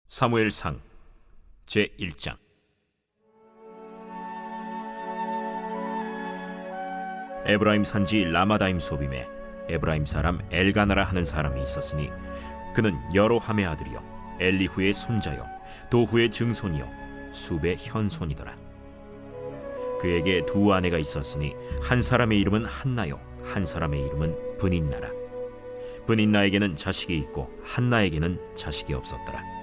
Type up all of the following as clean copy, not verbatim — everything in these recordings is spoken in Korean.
사무엘상 제1장. 에브라임 산지 라마다임 소빔에 에브라임 사람 엘가나라 하는 사람이 있었으니 그는 여로함의 아들이요 엘리후의 손자요 도후의 증손이요 숲의 현손이더라. 그에게 두 아내가 있었으니 한 사람의 이름은 한나요 한 사람의 이름은 브닌나라. 브닌나에게는 자식이 있고 한나에게는 자식이 없었더라.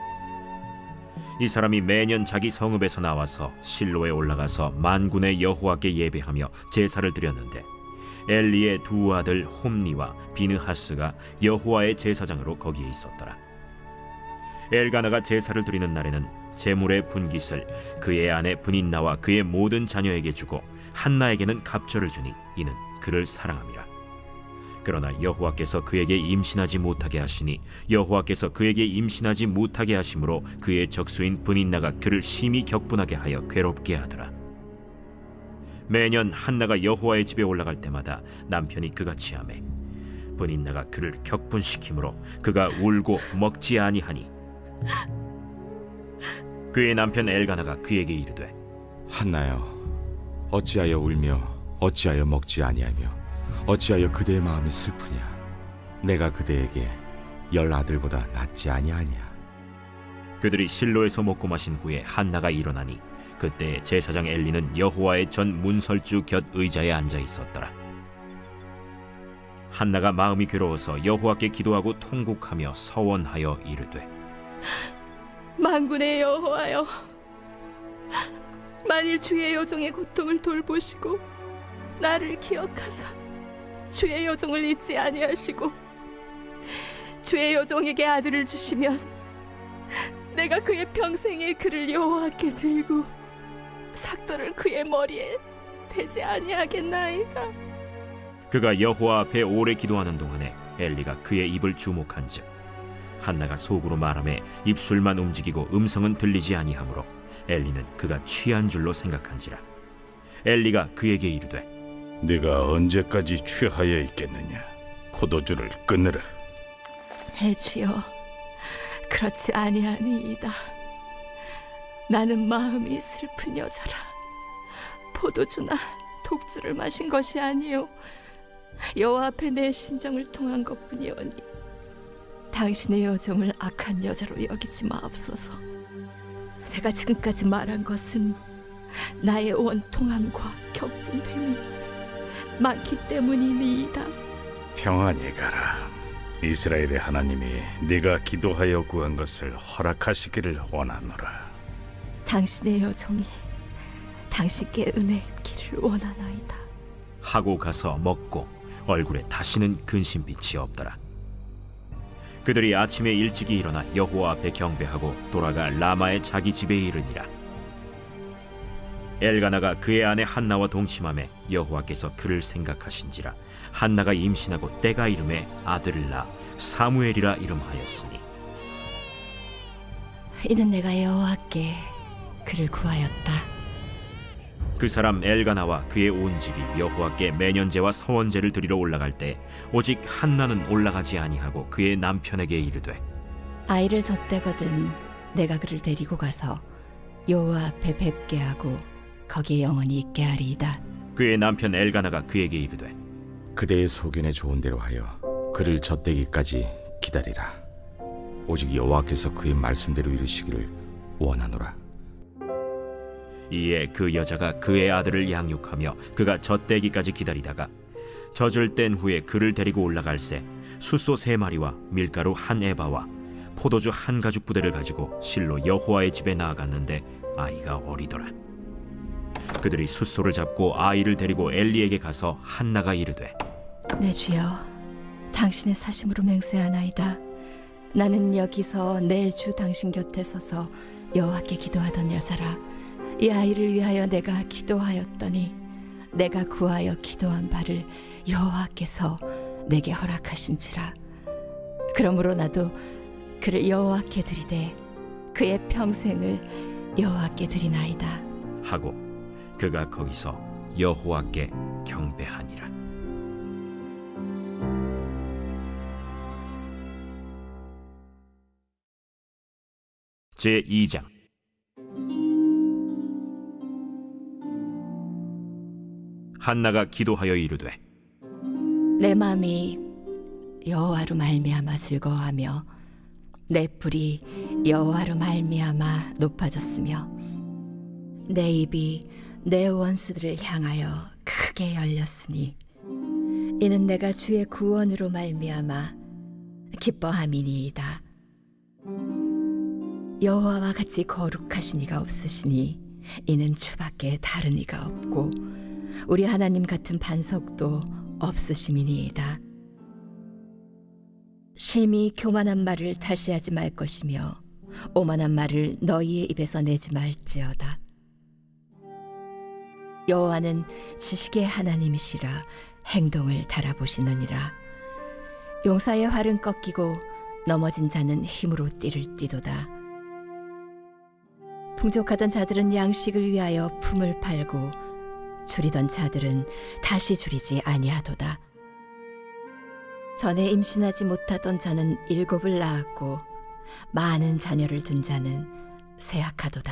이 사람이 매년 자기 성읍에서 나와서 실로에 올라가서 만군의 여호와께 예배하며 제사를 드렸는데 엘리의 두 아들 홈니와 비느하스가 여호와의 제사장으로 거기에 있었더라. 엘가나가 제사를 드리는 날에는 제물의 분깃을 그의 아내 브닌나와 그의 모든 자녀에게 주고 한나에게는 갑절을 주니 이는 그를 사랑함이라. 그러나 여호와께서 그에게 임신하지 못하게 하시니 여호와께서 그에게 임신하지 못하게 하심으로 그의 적수인 브닌나가 그를 심히 격분하게 하여 괴롭게 하더라. 매년 한나가 여호와의 집에 올라갈 때마다 남편이 그같이 하매 브닌나가 그를 격분시키므로 그가 울고 먹지 아니하니 그의 남편 엘가나가 그에게 이르되 한나여, 어찌하여 울며 어찌하여 먹지 아니하며 어찌하여 그대의 마음이 슬프냐? 내가 그대에게 10 아들보다 낫지 아니하냐? 그들이 실로에서 먹고 마신 후에 한나가 일어나니 그때 제사장 엘리는 여호와의 전 문설주 곁 의자에 앉아 있었더라. 한나가 마음이 괴로워서 여호와께 기도하고 통곡하며 서원하여 이르되 만군의 여호와여, 만일 주의 여종의 고통을 돌보시고 나를 기억하사 주의 여종을 잊지 아니하시고 주의 여종에게 아들을 주시면 내가 그의 평생에 그를 여호와께 들고 삭도를 그의 머리에 대지 아니하겠나이까. 그가 여호와 앞에 오래 기도하는 동안에 엘리가 그의 입을 주목한즉 한나가 속으로 말하며 입술만 움직이고 음성은 들리지 아니하므로 엘리는 그가 취한 줄로 생각한지라. 엘리가 그에게 이르되 네가 언제까지 취하여 있겠느냐? 포도주를 끊으라. 해주여, 그렇지 아니하니이다. 나는 마음이 슬픈 여자라. 포도주나 독주를 마신 것이 아니요 여호와 앞에 내 심정을 통한 것뿐이오니 당신의 여종을 악한 여자로 여기지 마옵소서. 내가 지금까지 말한 것은 나의 원통함과 격분됨이 많기 때문이니이다. 평안히 가라. 이스라엘의 하나님이 네가 기도하여 구한 것을 허락하시기를 원하노라. 당신의 여종이 당신께 은혜 입기를 원하나이다. 하고 가서 먹고 얼굴에 다시는 근심빛이 없더라. 그들이 아침에 일찍이 일어나 여호와 앞에 경배하고 돌아가 라마의 자기 집에 이르니라. 엘가나가 그의 아내 한나와 동침하매 여호와께서 그를 생각하신지라. 한나가 임신하고 때가 이름에 아들을 낳아 사무엘이라 이름하였으니 이는 내가 여호와께 그를 구하였다. 그 사람 엘가나와 그의 온 집이 여호와께 매년제와 서원제를 드리러 올라갈 때 오직 한나는 올라가지 아니하고 그의 남편에게 이르되 아이를 젖대거든 내가 그를 데리고 가서 여호와 앞에 뵙게 하고 거기에 영원히 있게 하리이다. 그의 남편 엘가나가 그에게 이르되 그대의 소견에 좋은 대로 하여 그를 젖대기까지 기다리라. 오직 여호와께서 그의 말씀대로 이루시기를 원하노라. 이에 그 여자가 그의 아들을 양육하며 그가 젖대기까지 기다리다가 젖을 뗀 후에 그를 데리고 올라갈새 숫소 3마리와 밀가루 1에바와 포도주 1가죽 부대를 가지고 실로 여호와의 집에 나아갔는데 아이가 어리더라. 그들이 숫소를 잡고 아이를 데리고 엘리에게 가서 한나가 이르되 내 주여, 당신의 사심으로 맹세하나이다. 나는 여기서 내 주 당신 곁에 서서 여호와께 기도하던 여자라. 이 아이를 위하여 내가 기도하였더니 내가 구하여 기도한 바를 여호와께서 내게 허락하신지라. 그러므로 나도 그를 여호와께 드리되 그의 평생을 여호와께 드리나이다 하고 그가 거기서 여호와께 경배하니라. 제2장. 한나가 기도하여 이르되 내 마음이 여호와로 말미암아 즐거워하며 내 뿔이 여호와로 말미암아 높아졌으며 내 입이 내 원수들을 향하여 크게 열렸으니 이는 내가 주의 구원으로 말미암아 기뻐함이니이다. 여호와와 같이 거룩하신 이가 없으시니 이는 주밖에 다른 이가 없고 우리 하나님 같은 반석도 없으심이니이다. 심히 교만한 말을 다시 하지 말 것이며 오만한 말을 너희의 입에서 내지 말지어다. 여호와는 지식의 하나님이시라 행동을 달아보시느니라. 용사의 활은 꺾이고 넘어진 자는 힘으로 띠를 띠도다. 풍족하던 자들은 양식을 위하여 품을 팔고 줄이던 자들은 다시 줄이지 아니하도다. 전에 임신하지 못하던 자는 7을 낳았고 많은 자녀를 둔 자는 쇠약하도다.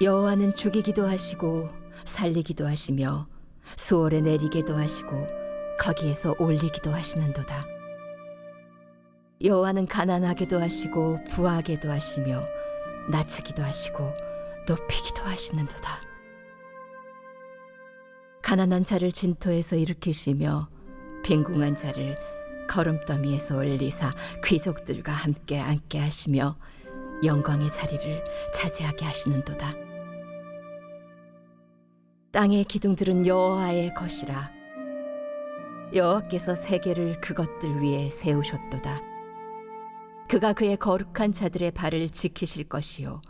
여호와는 죽이기도 하시고 살리기도 하시며 수월에 내리게도 하시고 거기에서 올리기도 하시는도다. 여호와는 가난하게도 하시고 부하게도 하시며 낮추기도 하시고 높이기도 하시는도다. 가난한 자를 진토에서 일으키시며 빈궁한 자를 거름더미에서 올리사 귀족들과 함께 앉게 하시며 영광의 자리를 차지하게 하시는도다. 땅의 기둥들은 여호와의 것이라. 여호와께서 세계를 그것들 위에 세우셨도다. 그가 그의 거룩한 자들의 발을 지키실 것이요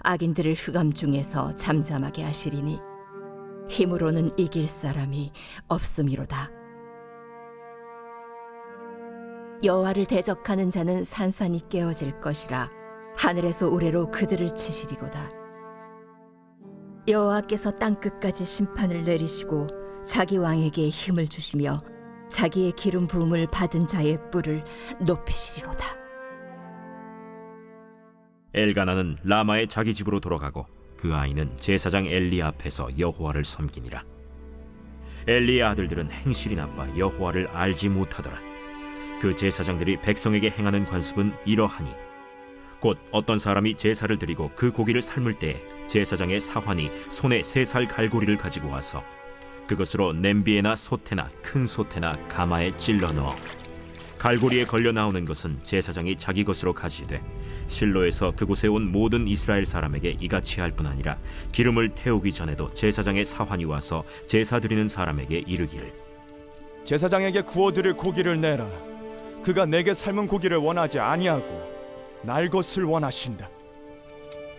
악인들을 흑암 중에서 잠잠하게 하시리니 힘으로는 이길 사람이 없음이로다. 여호와를 대적하는 자는 산산이 깨어질 것이라. 하늘에서 우레로 그들을 치시리로다. 여호와께서 땅끝까지 심판을 내리시고 자기 왕에게 힘을 주시며 자기의 기름 부음을 받은 자의 뿔을 높이시리로다. 엘가나는 라마의 자기 집으로 돌아가고 그 아이는 제사장 엘리 앞에서 여호와를 섬기니라. 엘리의 아들들은 행실이 나빠 여호와를 알지 못하더라. 그 제사장들이 백성에게 행하는 관습은 이러하니 곧 어떤 사람이 제사를 드리고 그 고기를 삶을 때에 제사장의 사환이 손에 3살 갈고리를 가지고 와서 그것으로 냄비에나 솥에나 큰 솥에나 가마에 찔러 넣어 갈고리에 걸려 나오는 것은 제사장이 자기 것으로 가지되 실로에서 그곳에 온 모든 이스라엘 사람에게 이같이 할 뿐 아니라 기름을 태우기 전에도 제사장의 사환이 와서 제사 드리는 사람에게 이르기를 제사장에게 구워드릴 고기를 내라. 그가 내게 삶은 고기를 원하지 아니하고 날 것을 원하신다.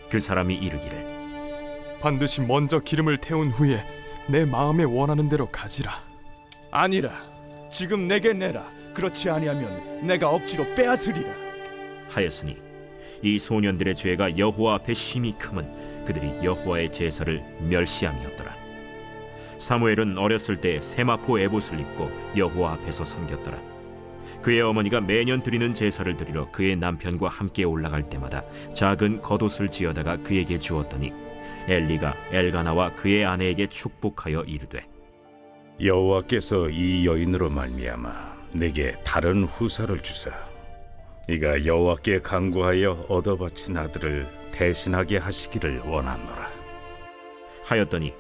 그 사람이 이르기를 반드시 먼저 기름을 태운 후에 내 마음에 원하는 대로 가지라. 아니라 지금 내게 내라. 그렇지 아니하면 내가 억지로 빼앗으리라. 하였으니 이 소년들의 죄가 여호와 앞에 심히 크면 그들이 여호와의 제사를 멸시함이었더라. 사무엘은 어렸을 때 세마포 에봇을 입고 여호와 앞에서 섬겼더라. 그의 어머니가 매년 드리는 제사를 드리러 그의 남편과 함께 올라갈 때마다 작은 겉옷을 지어다가 그에게 주었더니 엘리가 엘가나와 그의 아내에게 축복하여 이르되 여호와께서 이 여인으로 말미암아 내게 다른 후사를 주사 이가 여호와께 간구하여 얻어 바친 아들을 대신하게 하시기를 원하노라. 하였더니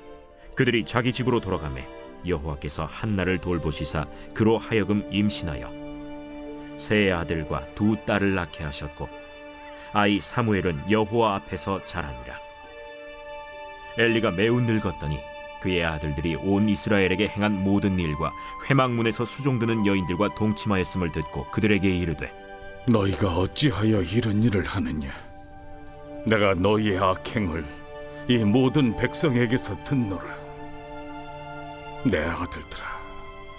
그들이 자기 집으로 돌아가매 여호와께서 한나를 돌보시사 그로 하여금 임신하여 세 아들과 2 딸을 낳게 하셨고 아이 사무엘은 여호와 앞에서 자라니라. 엘리가 매우 늙었더니 그의 아들들이 온 이스라엘에게 행한 모든 일과 회막문에서 수종드는 여인들과 동침하였음을 듣고 그들에게 이르되 너희가 어찌하여 이런 일을 하느냐? 내가 너희의 악행을 이 모든 백성에게서 듣노라. 내 아들들아,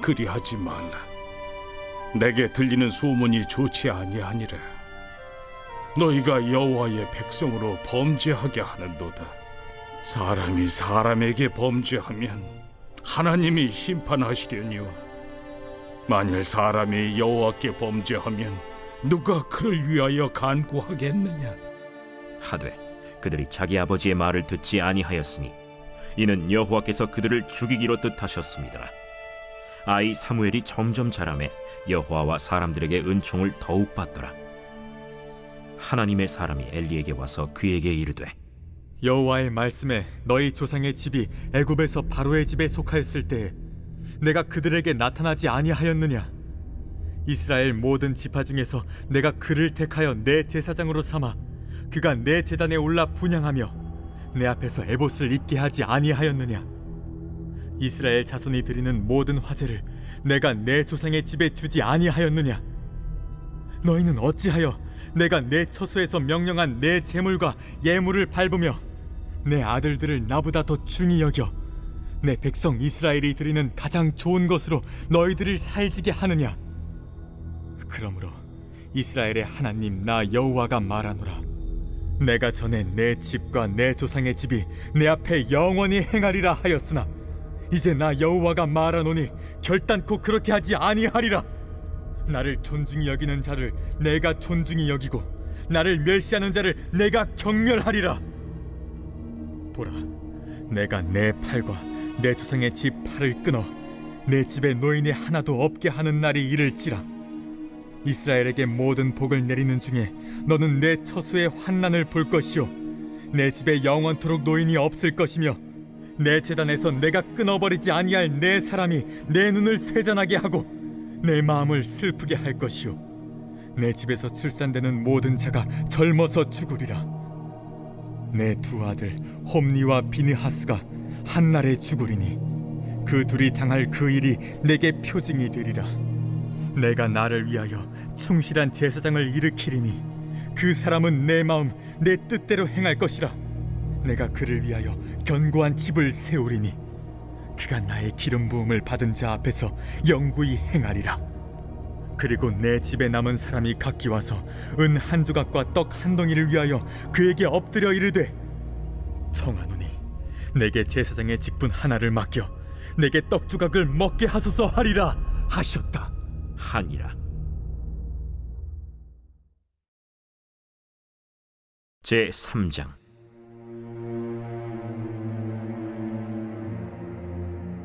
그리하지 말라. 내게 들리는 소문이 좋지 아니하니라. 너희가 여호와의 백성으로 범죄하게 하는도다. 사람이 사람에게 범죄하면 하나님이 심판하시려니와 만일 사람이 여호와께 범죄하면 누가 그를 위하여 간구하겠느냐? 하되 그들이 자기 아버지의 말을 듣지 아니하였으니 이는 여호와께서 그들을 죽이기로 뜻하셨습니다. 아이 사무엘이 점점 자라매 여호와와 사람들에게 은총을 더욱 받더라. 하나님의 사람이 엘리에게 와서 그에게 이르되 여호와의 말씀에 너희 조상의 집이 애굽에서 바로의 집에 속하였을 때에 내가 그들에게 나타나지 아니하였느냐? 이스라엘 모든 지파 중에서 내가 그를 택하여 내 제사장으로 삼아 그가 내 제단에 올라 분향하며 내 앞에서 에봇을 입게 하지 아니하였느냐? 이스라엘 자손이 드리는 모든 화제를 내가 내 조상의 집에 주지 아니하였느냐? 너희는 어찌하여 내가 내 처소에서 명령한 내 제물과 예물을 밟으며 내 아들들을 나보다 더 중히 여겨 내 백성 이스라엘이 드리는 가장 좋은 것으로 너희들을 살지게 하느냐? 그러므로 이스라엘의 하나님 나 여호와가 말하노라. 내가 전에 내 집과 내 조상의 집이 내 앞에 영원히 행하리라 하였으나 이제 나 여호와가 말하노니 결단코 그렇게 하지 아니하리라. 나를 존중히 여기는 자를 내가 존중히 여기고 나를 멸시하는 자를 내가 경멸하리라. 보라, 내가 내 팔과 내 조상의 집 팔을 끊어 내 집에 노인이 하나도 없게 하는 날이 이를지라. 이스라엘에게 모든 복을 내리는 중에 너는 내 처소의 환난을 볼 것이요 내 집에 영원토록 노인이 없을 것이며 내 제단에서 내가 끊어버리지 아니할 내 사람이 내 눈을 쇠잔하게 하고 내 마음을 슬프게 할 것이요 내 집에서 출산되는 모든 자가 젊어서 죽으리라. 내 두 아들 홈니와 비느하스가 한날에 죽으리니 그 둘이 당할 그 일이 내게 표징이 되리라. 내가 나를 위하여 충실한 제사장을 일으키리니 그 사람은 내 마음 내 뜻대로 행할 것이라. 내가 그를 위하여 견고한 집을 세우리니 그가 나의 기름 부음을 받은 자 앞에서 영구히 행하리라. 그리고 내 집에 남은 사람이 각기 와서 은 한 조각과 떡 한 덩이를 위하여 그에게 엎드려 이르되 청하노니 내게 제사장의 직분 하나를 맡겨 내게 떡 조각을 먹게 하소서 하리라 하셨다. 하니라. 제 3장.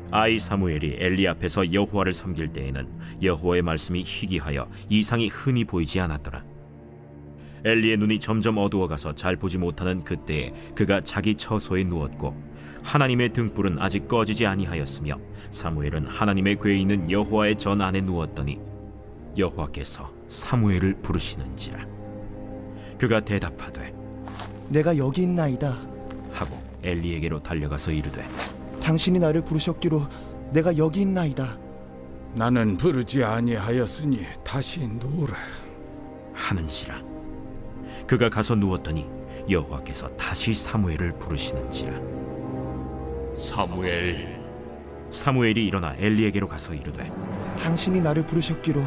아이 사무엘이 엘리 앞에서 여호와를 섬길 때에는 여호와의 말씀이 희귀하여 이상이 흔히 보이지 않았더라. 엘리의 눈이 점점 어두워가서 잘 보지 못하는 그때에 그가 자기 처소에 누웠고 하나님의 등불은 아직 꺼지지 아니하였으며 사무엘은 하나님의 궤에 있는 여호와의 전 안에 누웠더니 여호와께서 사무엘을 부르시는지라. 그가 대답하되 내가 여기 있나이다. 하고 엘리에게로 달려가서 이르되 당신이 나를 부르셨기로 내가 여기 있나이다. 나는 부르지 아니하였으니 다시 누우라. 하는지라. 그가 가서 누웠더니 여호와께서 다시 사무엘을 부르시는지라. 사무엘. 사무엘이 일어나 엘리에게로 가서 이르되 당신이 나를 부르셨기로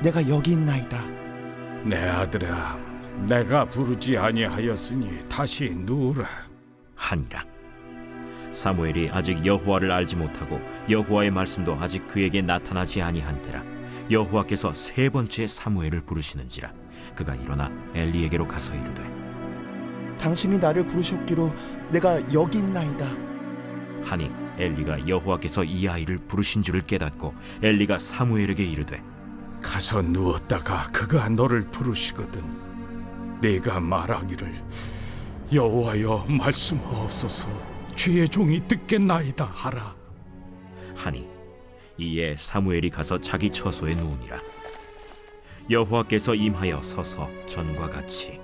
내가 여기 있나이다. 내 아들아, 내가 부르지 아니하였으니 다시 누우라. 하니라. 사무엘이 아직 여호와를 알지 못하고 여호와의 말씀도 아직 그에게 나타나지 아니한 때라 여호와께서 세 번째 사무엘을 부르시는지라. 그가 일어나 엘리에게로 가서 이르되 당신이 나를 부르셨기로 내가 여기 있나이다. 하니 엘리가 여호와께서 이 아이를 부르신 줄을 깨닫고 엘리가 사무엘에게 이르되 가서 누웠다가 그가 너를 부르시거든 네가 말하기를 여호와여 말씀하옵소서 주의 종이 듣겠나이다 하라. 하니 이에 사무엘이 가서 자기 처소에 누우니라. 여호와께서 임하여 서서 전과 같이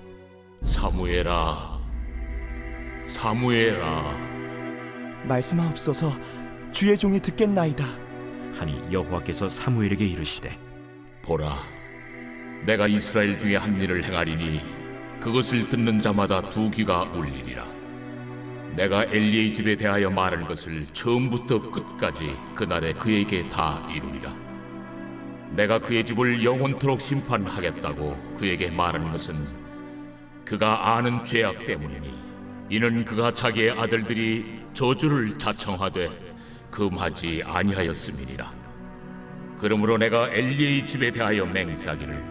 사무엘아, 사무엘아. 말씀하옵소서 주의 종이 듣겠나이다. 하니 여호와께서 사무엘에게 이르시되 보라, 내가 이스라엘 중에 한 일을 행하리니 그것을 듣는 자마다 두 귀가 울리리라. 내가 엘리의 집에 대하여 말한 것을 처음부터 끝까지 그날에 그에게 다 이루리라. 내가 그의 집을 영원토록 심판하겠다고 그에게 말한 것은 그가 아는 죄악 때문이니 이는 그가 자기의 아들들이 저주를 자청하되 금하지 아니하였음이니라. 그러므로 내가 엘리의 집에 대하여 맹세하기를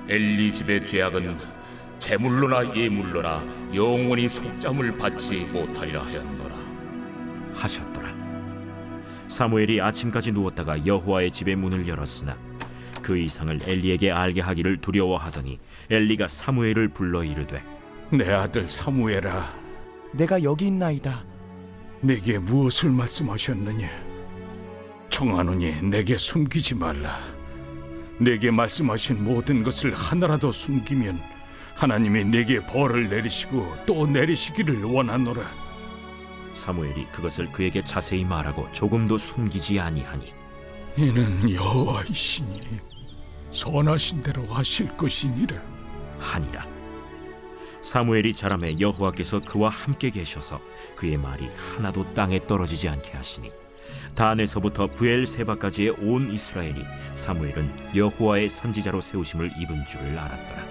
엘리 집의 죄악은 제물로나 예물로나 영원히 속잠을 받지 못하리라 하였노라. 하셨더라. 사무엘이 아침까지 누웠다가 여호와의 집의 문을 열었으나 그 이상을 엘리에게 알게 하기를 두려워하더니 엘리가 사무엘을 불러 이르되 내 아들 사무엘아, 내가 여기 있나이다. 내게 무엇을 말씀하셨느냐? 청하노니 내게 숨기지 말라. 내게 말씀하신 모든 것을 하나라도 숨기면 하나님이 내게 벌을 내리시고 또 내리시기를 원하노라. 사무엘이 그것을 그에게 자세히 말하고 조금도 숨기지 아니하니 이는 여호와이시니 선하신 대로 하실 것이니라. 하니라. 사무엘이 자라매 여호와께서 그와 함께 계셔서 그의 말이 하나도 땅에 떨어지지 않게 하시니 단에서부터 브엘세바까지의 온 이스라엘이 사무엘은 여호와의 선지자로 세우심을 입은 줄을 알았더라.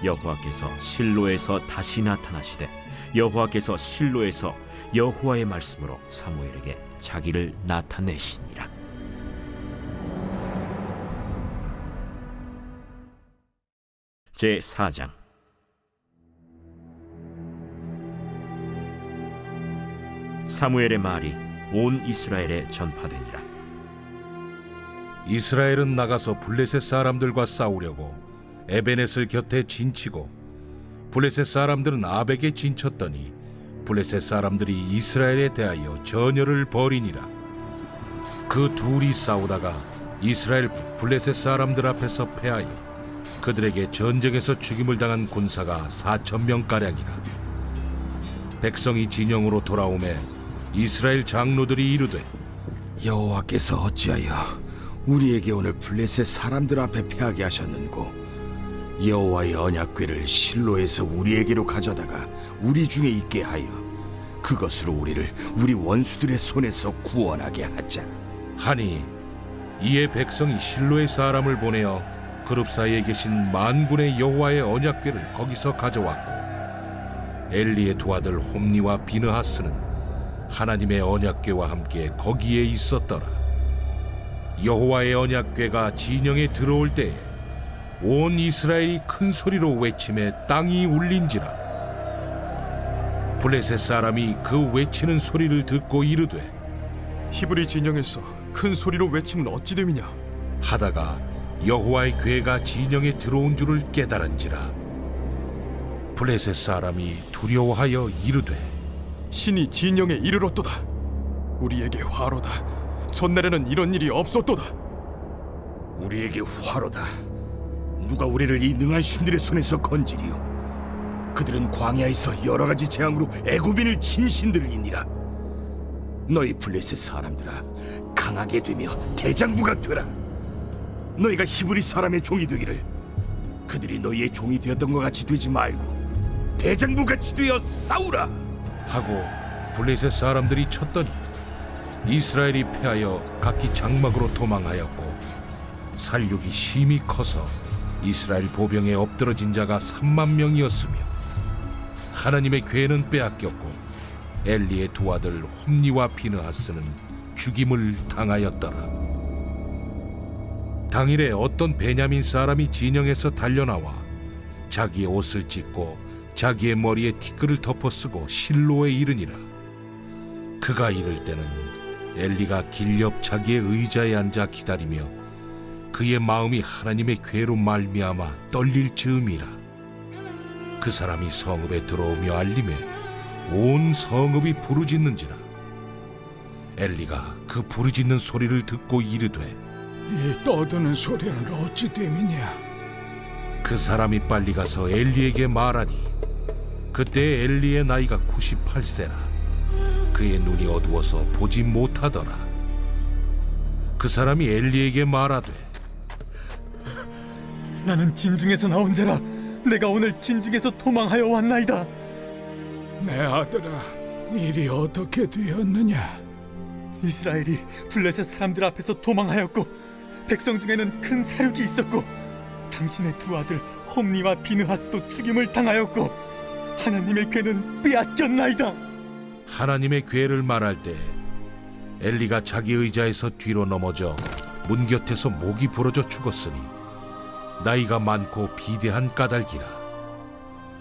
여호와께서 실로에서 다시 나타나시되 여호와께서 실로에서 여호와의 말씀으로 사무엘에게 자기를 나타내시니라. 제 4장. 사무엘의 말이 온 이스라엘에 전파되니라. 이스라엘은 나가서 블레셋 사람들과 싸우려고 에베넷을 곁에 진치고 블레셋 사람들은 아벡에 진쳤더니 블레셋 사람들이 이스라엘에 대하여 전열을 벌이니라. 그 둘이 싸우다가 이스라엘 블레셋 사람들 앞에서 패하여 그들에게 전쟁에서 죽임을 당한 군사가 4,000명가량이라. 백성이 진영으로 돌아오매 이스라엘 장로들이 이르되 여호와께서 어찌하여 우리에게 오늘 블레셋 사람들 앞에 패하게 하셨는고 여호와의 언약궤를 실로에서 우리에게로 가져다가 우리 중에 있게 하여 그것으로 우리를 우리 원수들의 손에서 구원하게 하자 하니 이에 백성이 실로의 사람을 보내어 그룹 사이에 계신 만군의 여호와의 언약궤를 거기서 가져왔고 엘리의 두 아들 홈니와 비느하스는 하나님의 언약궤와 함께 거기에 있었더라. 여호와의 언약궤가 진영에 들어올 때에 온 이스라엘이 큰 소리로 외치매 땅이 울린지라. 블레셋 사람이 그 외치는 소리를 듣고 이르되 히브리 진영에서 큰 소리로 외치면 어찌 됨이냐? 하다가 여호와의 궤가 진영에 들어온 줄을 깨달은지라. 블레셋 사람이 두려워하여 이르되 신이 진영에 이르렀도다. 우리에게 화로다. 전날에는 이런 일이 없었도다. 우리에게 화로다. 누가 우리를 이 능한 신들의 손에서 건지리요? 그들은 광야에서 여러 가지 재앙으로 애굽인을 친 신들이니라. 너희 블레셋 사람들아, 강하게 되며 대장부가 되라. 너희가 히브리 사람의 종이 되기를 그들이 너희의 종이 되었던 것 같이 되지 말고 대장부같이 되어 싸우라 하고 블레셋 사람들이 쳤더니 이스라엘이 패하여 각기 장막으로 도망하였고 살육이 심히 커서 이스라엘 보병에 엎드러진 자가 3만 명이었으며 하나님의 궤는 빼앗겼고 엘리의 두 아들 홈니와 비느하스는 죽임을 당하였더라. 당일에 어떤 베냐민 사람이 진영에서 달려나와 자기의 옷을 찢고 자기의 머리에 티끌을 덮어쓰고 실로에 이르니라. 그가 이를 때는 엘리가 길 옆 자기의 의자에 앉아 기다리며 그의 마음이 하나님의 궤로 말미암아 떨릴 즈음이라. 그 사람이 성읍에 들어오며 알림에 온 성읍이 부르짖는지라. 엘리가 그 부르짖는 소리를 듣고 이르되 이 떠드는 소리는 어찌 됨이냐? 그 사람이 빨리 가서 엘리에게 말하니 그때 엘리의 나이가 98세라. 그의 눈이 어두워서 보지 못하더라. 그 사람이 엘리에게 말하되 나는 진중에서 나온 자라. 내가 오늘 진중에서 도망하여 왔나이다. 내 아들아, 일이 어떻게 되었느냐? 이스라엘이 블레셋 사람들 앞에서 도망하였고 백성 중에는 큰 사륙이 있었고 당신의 두 아들 홈니와 비느하스도 죽임을 당하였고 하나님의 궤는 빼앗겼나이다. 하나님의 궤를 말할 때 엘리가 자기 의자에서 뒤로 넘어져 문 곁에서 목이 부러져 죽었으니 나이가 많고 비대한 까닭이라.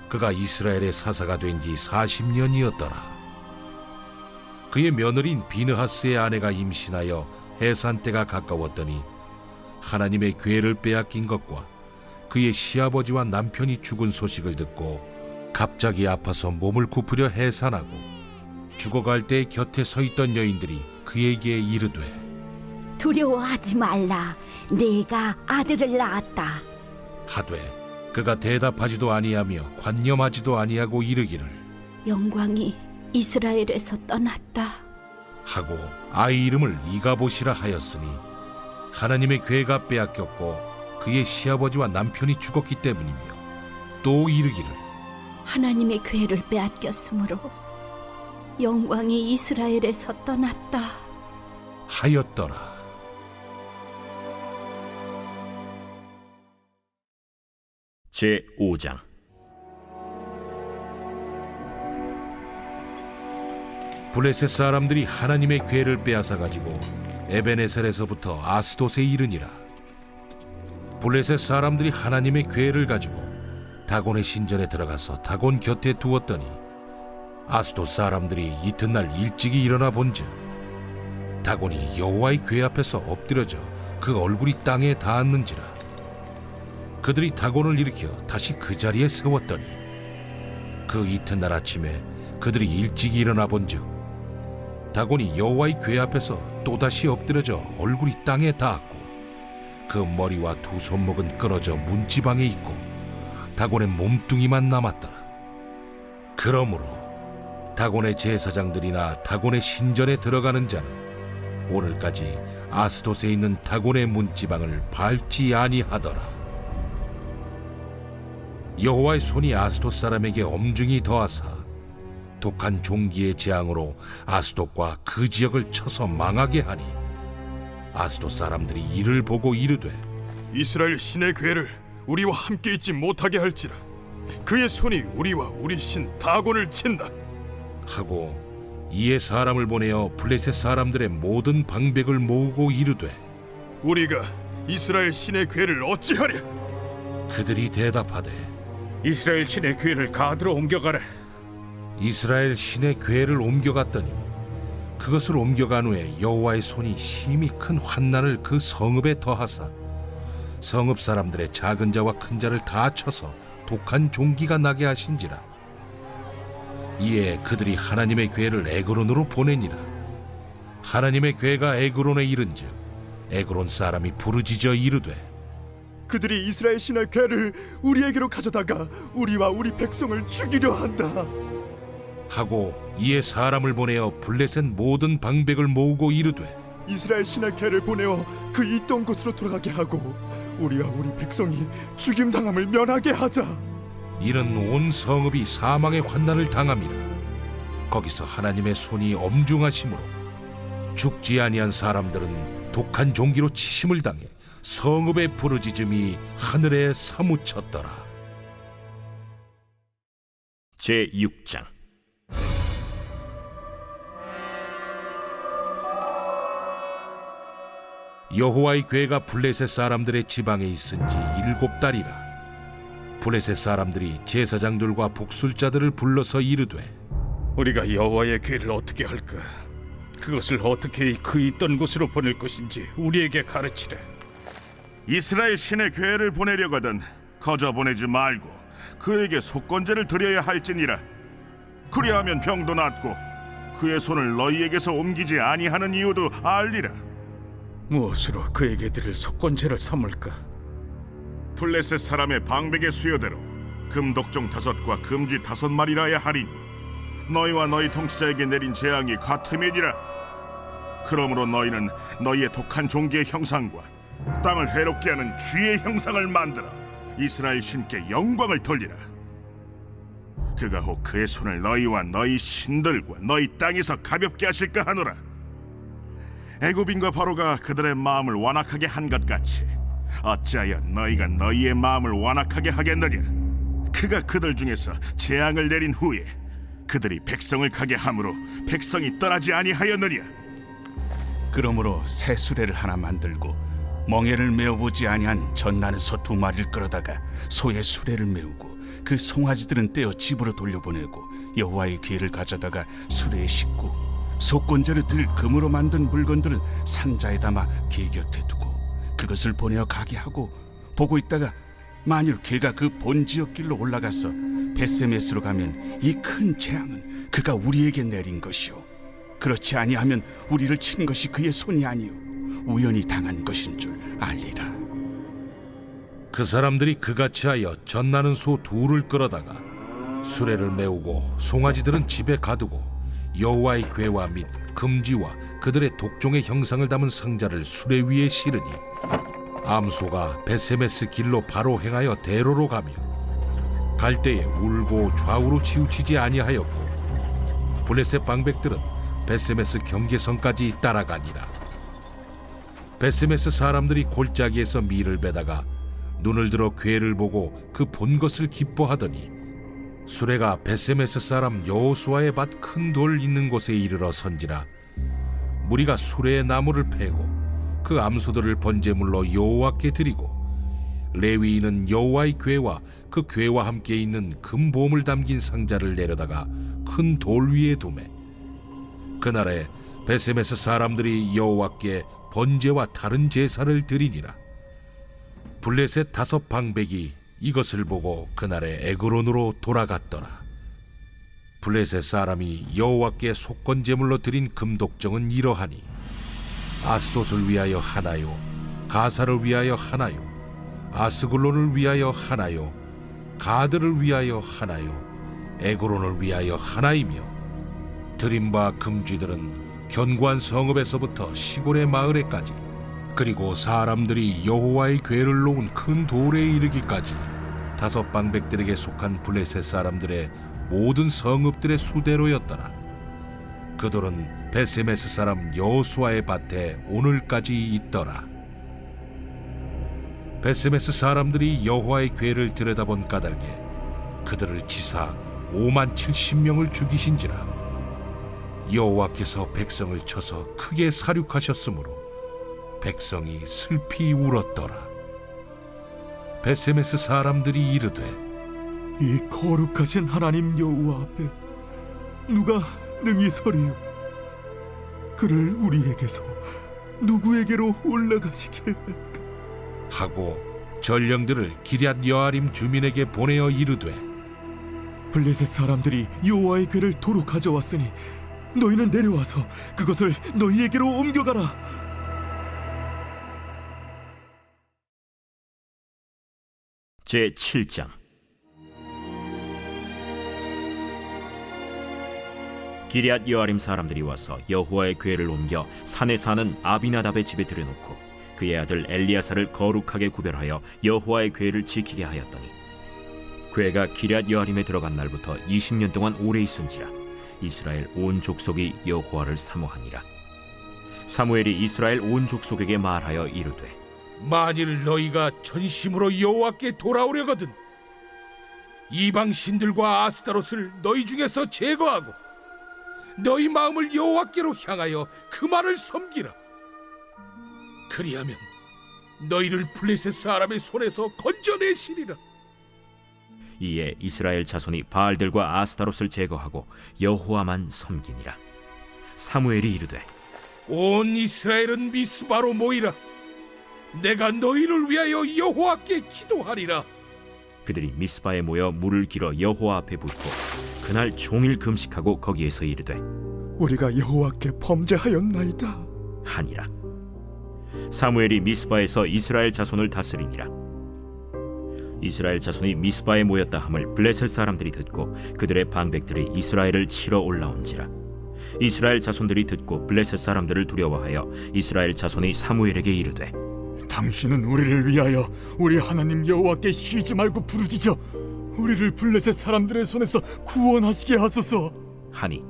그가 이스라엘의 사사가 된 지 40년이었더라. 그의 며느리인 비느하스의 아내가 임신하여 해산 때가 가까웠더니 하나님의 궤를 빼앗긴 것과 그의 시아버지와 남편이 죽은 소식을 듣고 갑자기 아파서 몸을 굽으려 해산하고 죽어갈 때 곁에 서 있던 여인들이 그에게 이르되 두려워하지 말라. 내가 아들을 낳았다. 하되 그가 대답하지도 아니하며 관념하지도 아니하고 이르기를 영광이 이스라엘에서 떠났다 하고 아이 이름을 이가봇이라 하였으니 하나님의 궤가 빼앗겼고 그의 시아버지와 남편이 죽었기 때문이며 또 이르기를 하나님의 궤를 빼앗겼으므로 영광이 이스라엘에서 떠났다 하였더라. 제5장. 블레셋 사람들이 하나님의 궤를 빼앗아 가지고 에베네셀에서부터 아스돗에 이르니라. 블레셋 사람들이 하나님의 궤를 가지고 다곤의 신전에 들어가서 다곤 곁에 두었더니 아스돗 사람들이 이튿날 일찍이 일어나 본즉 다곤이 여호와의 궤 앞에서 엎드려져 그 얼굴이 땅에 닿았는지라. 그들이 다곤을 일으켜 다시 그 자리에 세웠더니 그 이튿날 아침에 그들이 일찍이 일어나 본즉 다곤이 여호와의 궤 앞에서 또다시 엎드려져 얼굴이 땅에 닿았고 그 머리와 두 손목은 끊어져 문지방에 있고 다곤의 몸뚱이만 남았더라. 그러므로 다곤의 제사장들이나 다곤의 신전에 들어가는 자는 오늘까지 아스돗에 있는 다곤의 문지방을 밟지 아니하더라. 여호와의 손이 아스돗 사람에게 엄중히 더하사 독한 종기의 재앙으로 아스돗과 그 지역을 쳐서 망하게 하니 아스돗 사람들이 이를 보고 이르되 이스라엘 신의 궤를 우리와 함께 있지 못하게 할지라. 그의 손이 우리와 우리 신 다곤을 친다 하고 이에 사람을 보내어 블레셋 사람들의 모든 방백을 모으고 이르되 우리가 이스라엘 신의 궤를 어찌하랴? 그들이 대답하되 이스라엘 신의 궤를 가드로 옮겨가라. 이스라엘 신의 궤를 옮겨갔더니 그것을 옮겨간 후에 여호와의 손이 심히 큰 환난을 그 성읍에 더하사 성읍 사람들의 작은 자와 큰 자를 다 쳐서 독한 종기가 나게 하신지라. 이에 그들이 하나님의 궤를 에그론으로 보내니라. 하나님의 궤가 에그론에 이른즉 에그론 사람이 부르짖어 이르되 그들이 이스라엘 신의 궤를 우리에게로 가져다가 우리와 우리 백성을 죽이려 한다. 하고 이에 사람을 보내어 블레셋 모든 방백을 모으고 이르되 이스라엘 신의 궤를 보내어 그 있던 곳으로 돌아가게 하고 우리와 우리 백성이 죽임 당함을 면하게 하자. 이는 온 성읍이 사망의 환난을 당함이라. 거기서 하나님의 손이 엄중하심으로 죽지 아니한 사람들은 독한 종기로 치심을 당해 성읍의 부르짖음이 하늘에 사무쳤더라. 제6장. 여호와의 궤가 블레셋 사람들의 지방에 있은 지 7달이라. 블레셋 사람들이 제사장들과 복술자들을 불러서 이르되 우리가 여호와의 궤를 어떻게 할까? 그것을 어떻게 그 있던 곳으로 보낼 것인지 우리에게 가르치라. 이스라엘 신의 궤를 보내려거든 거저 보내지 말고 그에게 속건제를 드려야 할지니라. 그리하면 병도 낫고 그의 손을 너희에게서 옮기지 아니하는 이유도 알리라. 무엇으로 그에게 드릴 속건제를 삼을까? 블레셋 사람의 방백의 수요대로 금독종 5과 금쥐 5마리라야 하리니 너희와 너희 통치자에게 내린 재앙이 같음이니라. 그러므로 너희는 너희의 독한 종기의 형상과 땅을 해롭게 하는 쥐의 형상을 만들어 이스라엘 신께 영광을 돌리라. 그가 혹 그의 손을 너희와 너희 신들과 너희 땅에서 가볍게 하실까 하노라. 애굽인과 바로가 그들의 마음을 완악하게 한 것 같이 어찌하여 너희가 너희의 마음을 완악하게 하겠느냐. 그가 그들 중에서 재앙을 내린 후에 그들이 백성을 가게 함으로 백성이 떠나지 아니하였느냐. 그러므로 새 수레를 하나 만들고 멍에를 메어보지 아니한 젖나는 소 2마리를 끌어다가 소의 수레를 메우고 그 송아지들은 떼어 집으로 돌려보내고 여호와의 궤를 가져다가 수레에 싣고 속건제를 들 금으로 만든 물건들은 상자에 담아 궤 곁에 두고 그것을 보내어 가게 하고 보고 있다가 만일 궤가 그 본 지역 길로 올라가서 벳세메스로 가면 이 큰 재앙은 그가 우리에게 내린 것이요 그렇지 아니하면 우리를 친 것이 그의 손이 아니요 우연히 당한 것인 줄 알리라. 그 사람들이 그같이 하여 젖나는 소 2를 끌어다가 수레를 메우고 송아지들은 집에 가두고 여호와의 궤와 및 금지와 그들의 독종의 형상을 담은 상자를 수레 위에 실으니 암소가 벳세메스 길로 바로 행하여 대로로 가며 갈 때에 울고 좌우로 치우치지 아니하였고 블레셋 방백들은 벳세메스 경계선까지 따라가니라. 벳세메스 사람들이 골짜기에서 밀을 베다가 눈을 들어 궤를 보고 그 본 것을 기뻐하더니 수레가 벳세메스 사람 여호수아의 밭 큰 돌 있는 곳에 이르러 선지라. 무리가 수레의 나무를 패고 그 암소들을 번제물로 여호와께 드리고 레위인은 여호와의 궤와 그 궤와 함께 있는 금보물 담긴 상자를 내려다가 큰 돌 위에 두매. 그날에 벳세메스 사람들이 여호와께 번제와 다른 제사를 드리니라. 블레셋 5 방백이 이것을 보고 그날에 에그론으로 돌아갔더라. 블레셋 사람이 여호와께 속건제물로 드린 금독정은 이러하니 아스돗을 위하여 하나요, 가사를 위하여 하나요, 아스글론을 위하여 하나요, 가드를 위하여 하나요, 에그론을 위하여 하나이며 드린 바 금쥐들은 견고한 성읍에서부터 시골의 마을에까지 그리고 사람들이 여호와의 궤를 놓은 큰 돌에 이르기까지 5 방백들에게 속한 블레셋 사람들의 모든 성읍들의 수대로였더라. 그 돌은 벳세메스 사람 여호수아의 밭에 오늘까지 있더라. 벳세메스 사람들이 여호와의 궤를 들여다본 까닭에 그들을 치사 57,000명을 죽이신지라. 여호와께서 백성을 쳐서 크게 사륙하셨으므로 백성이 슬피 울었더라. 벳세메스 사람들이 이르되 이 거룩하신 하나님 여호와 앞에 누가 능히 서리요? 그를 우리에게서 누구에게로 올라가시게 할까? 하고 전령들을 기럇 여아림 주민에게 보내어 이르되 블레셋 사람들이 여호와의 궤를 도로 가져왔으니 너희는 내려와서 그것을 너희에게로 옮겨가라. 제7장. 기럇 여아림 사람들이 와서 여호와의 궤를 옮겨 산에 사는 아비나답의 집에 들여놓고 그의 아들 엘리야사를 거룩하게 구별하여 여호와의 궤를 지키게 하였더니 궤가 기럇 여아림에 들어간 날부터 20년 동안 오래 있은지라. 이스라엘 온 족속이 여호와를 사모하니라. 사무엘이 이스라엘 온 족속에게 말하여 이르되 만일 너희가 전심으로 여호와께 돌아오려거든 이방 신들과 아스타롯을 너희 중에서 제거하고 너희 마음을 여호와께로 향하여 그만을 섬기라. 그리하면 너희를 블레셋 사람의 손에서 건져내시리라. 이에 이스라엘 자손이 바알들과 아스타롯을 제거하고 여호와만 섬기니라. 사무엘이 이르되 온 이스라엘은 미스바로 모이라. 내가 너희를 위하여 여호와께 기도하리라. 그들이 미스바에 모여 물을 길어 여호와 앞에 붓고 그날 종일 금식하고 거기에서 이르되 우리가 여호와께 범죄하였나이다 하니라. 사무엘이 미스바에서 이스라엘 자손을 다스리니라. 이스라엘 자손이 미스바에 모였다 함을 블레셋 사람들이 듣고 그들의 방백들이 이스라엘을 치러 올라온지라. 이스라엘 자손들이 듣고 블레셋 사람들을 두려워하여 이스라엘 자손이 사무엘에게 이르되 당신은 우리를 위하여 우리 하나님 여호와께 쉬지 말고 부르짖어 우리를 블레셋 사람들의 손에서 구원하시게 하소서 하니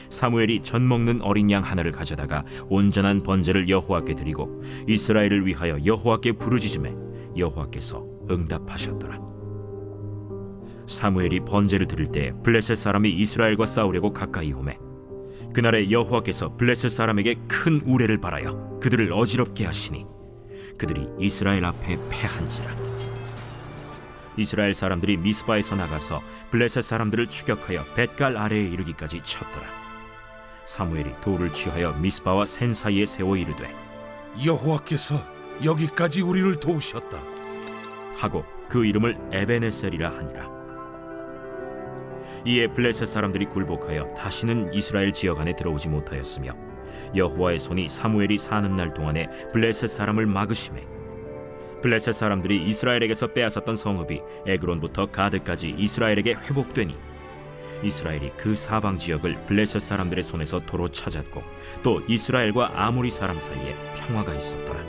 사무엘이 젖 먹는 어린 양 하나를 가져다가 온전한 번제를 여호와께 드리고 이스라엘을 위하여 여호와께 부르짖음에 여호와께서 응답하셨더라. 사무엘이 번제를 드릴 때 블레셋 사람이 이스라엘과 싸우려고 가까이 오매 그날에 여호와께서 블레셋 사람에게 큰 우레를 발하여 그들을 어지럽게 하시니 그들이 이스라엘 앞에 패한지라. 이스라엘 사람들이 미스바에서 나가서 블레셋 사람들을 추격하여 벳갈 아래에 이르기까지 쳤더라. 사무엘이 돌을 취하여 미스바와 센 사이에 세워 이르되 여호와께서 여기까지 우리를 도우셨다 하고 그 이름을 에베네셀이라 하니라. 이에 블레셋 사람들이 굴복하여 다시는 이스라엘 지역 안에 들어오지 못하였으며 여호와의 손이 사무엘이 사는 날 동안에 블레셋 사람을 막으심에 블레셋 사람들이 이스라엘에게서 빼앗았던 성읍이 에그론부터 가드까지 이스라엘에게 회복되니 이스라엘이 그 사방 지역을 블레셋 사람들의 손에서 도로 찾았고 또 이스라엘과 아모리 사람 사이에 평화가 있었더라.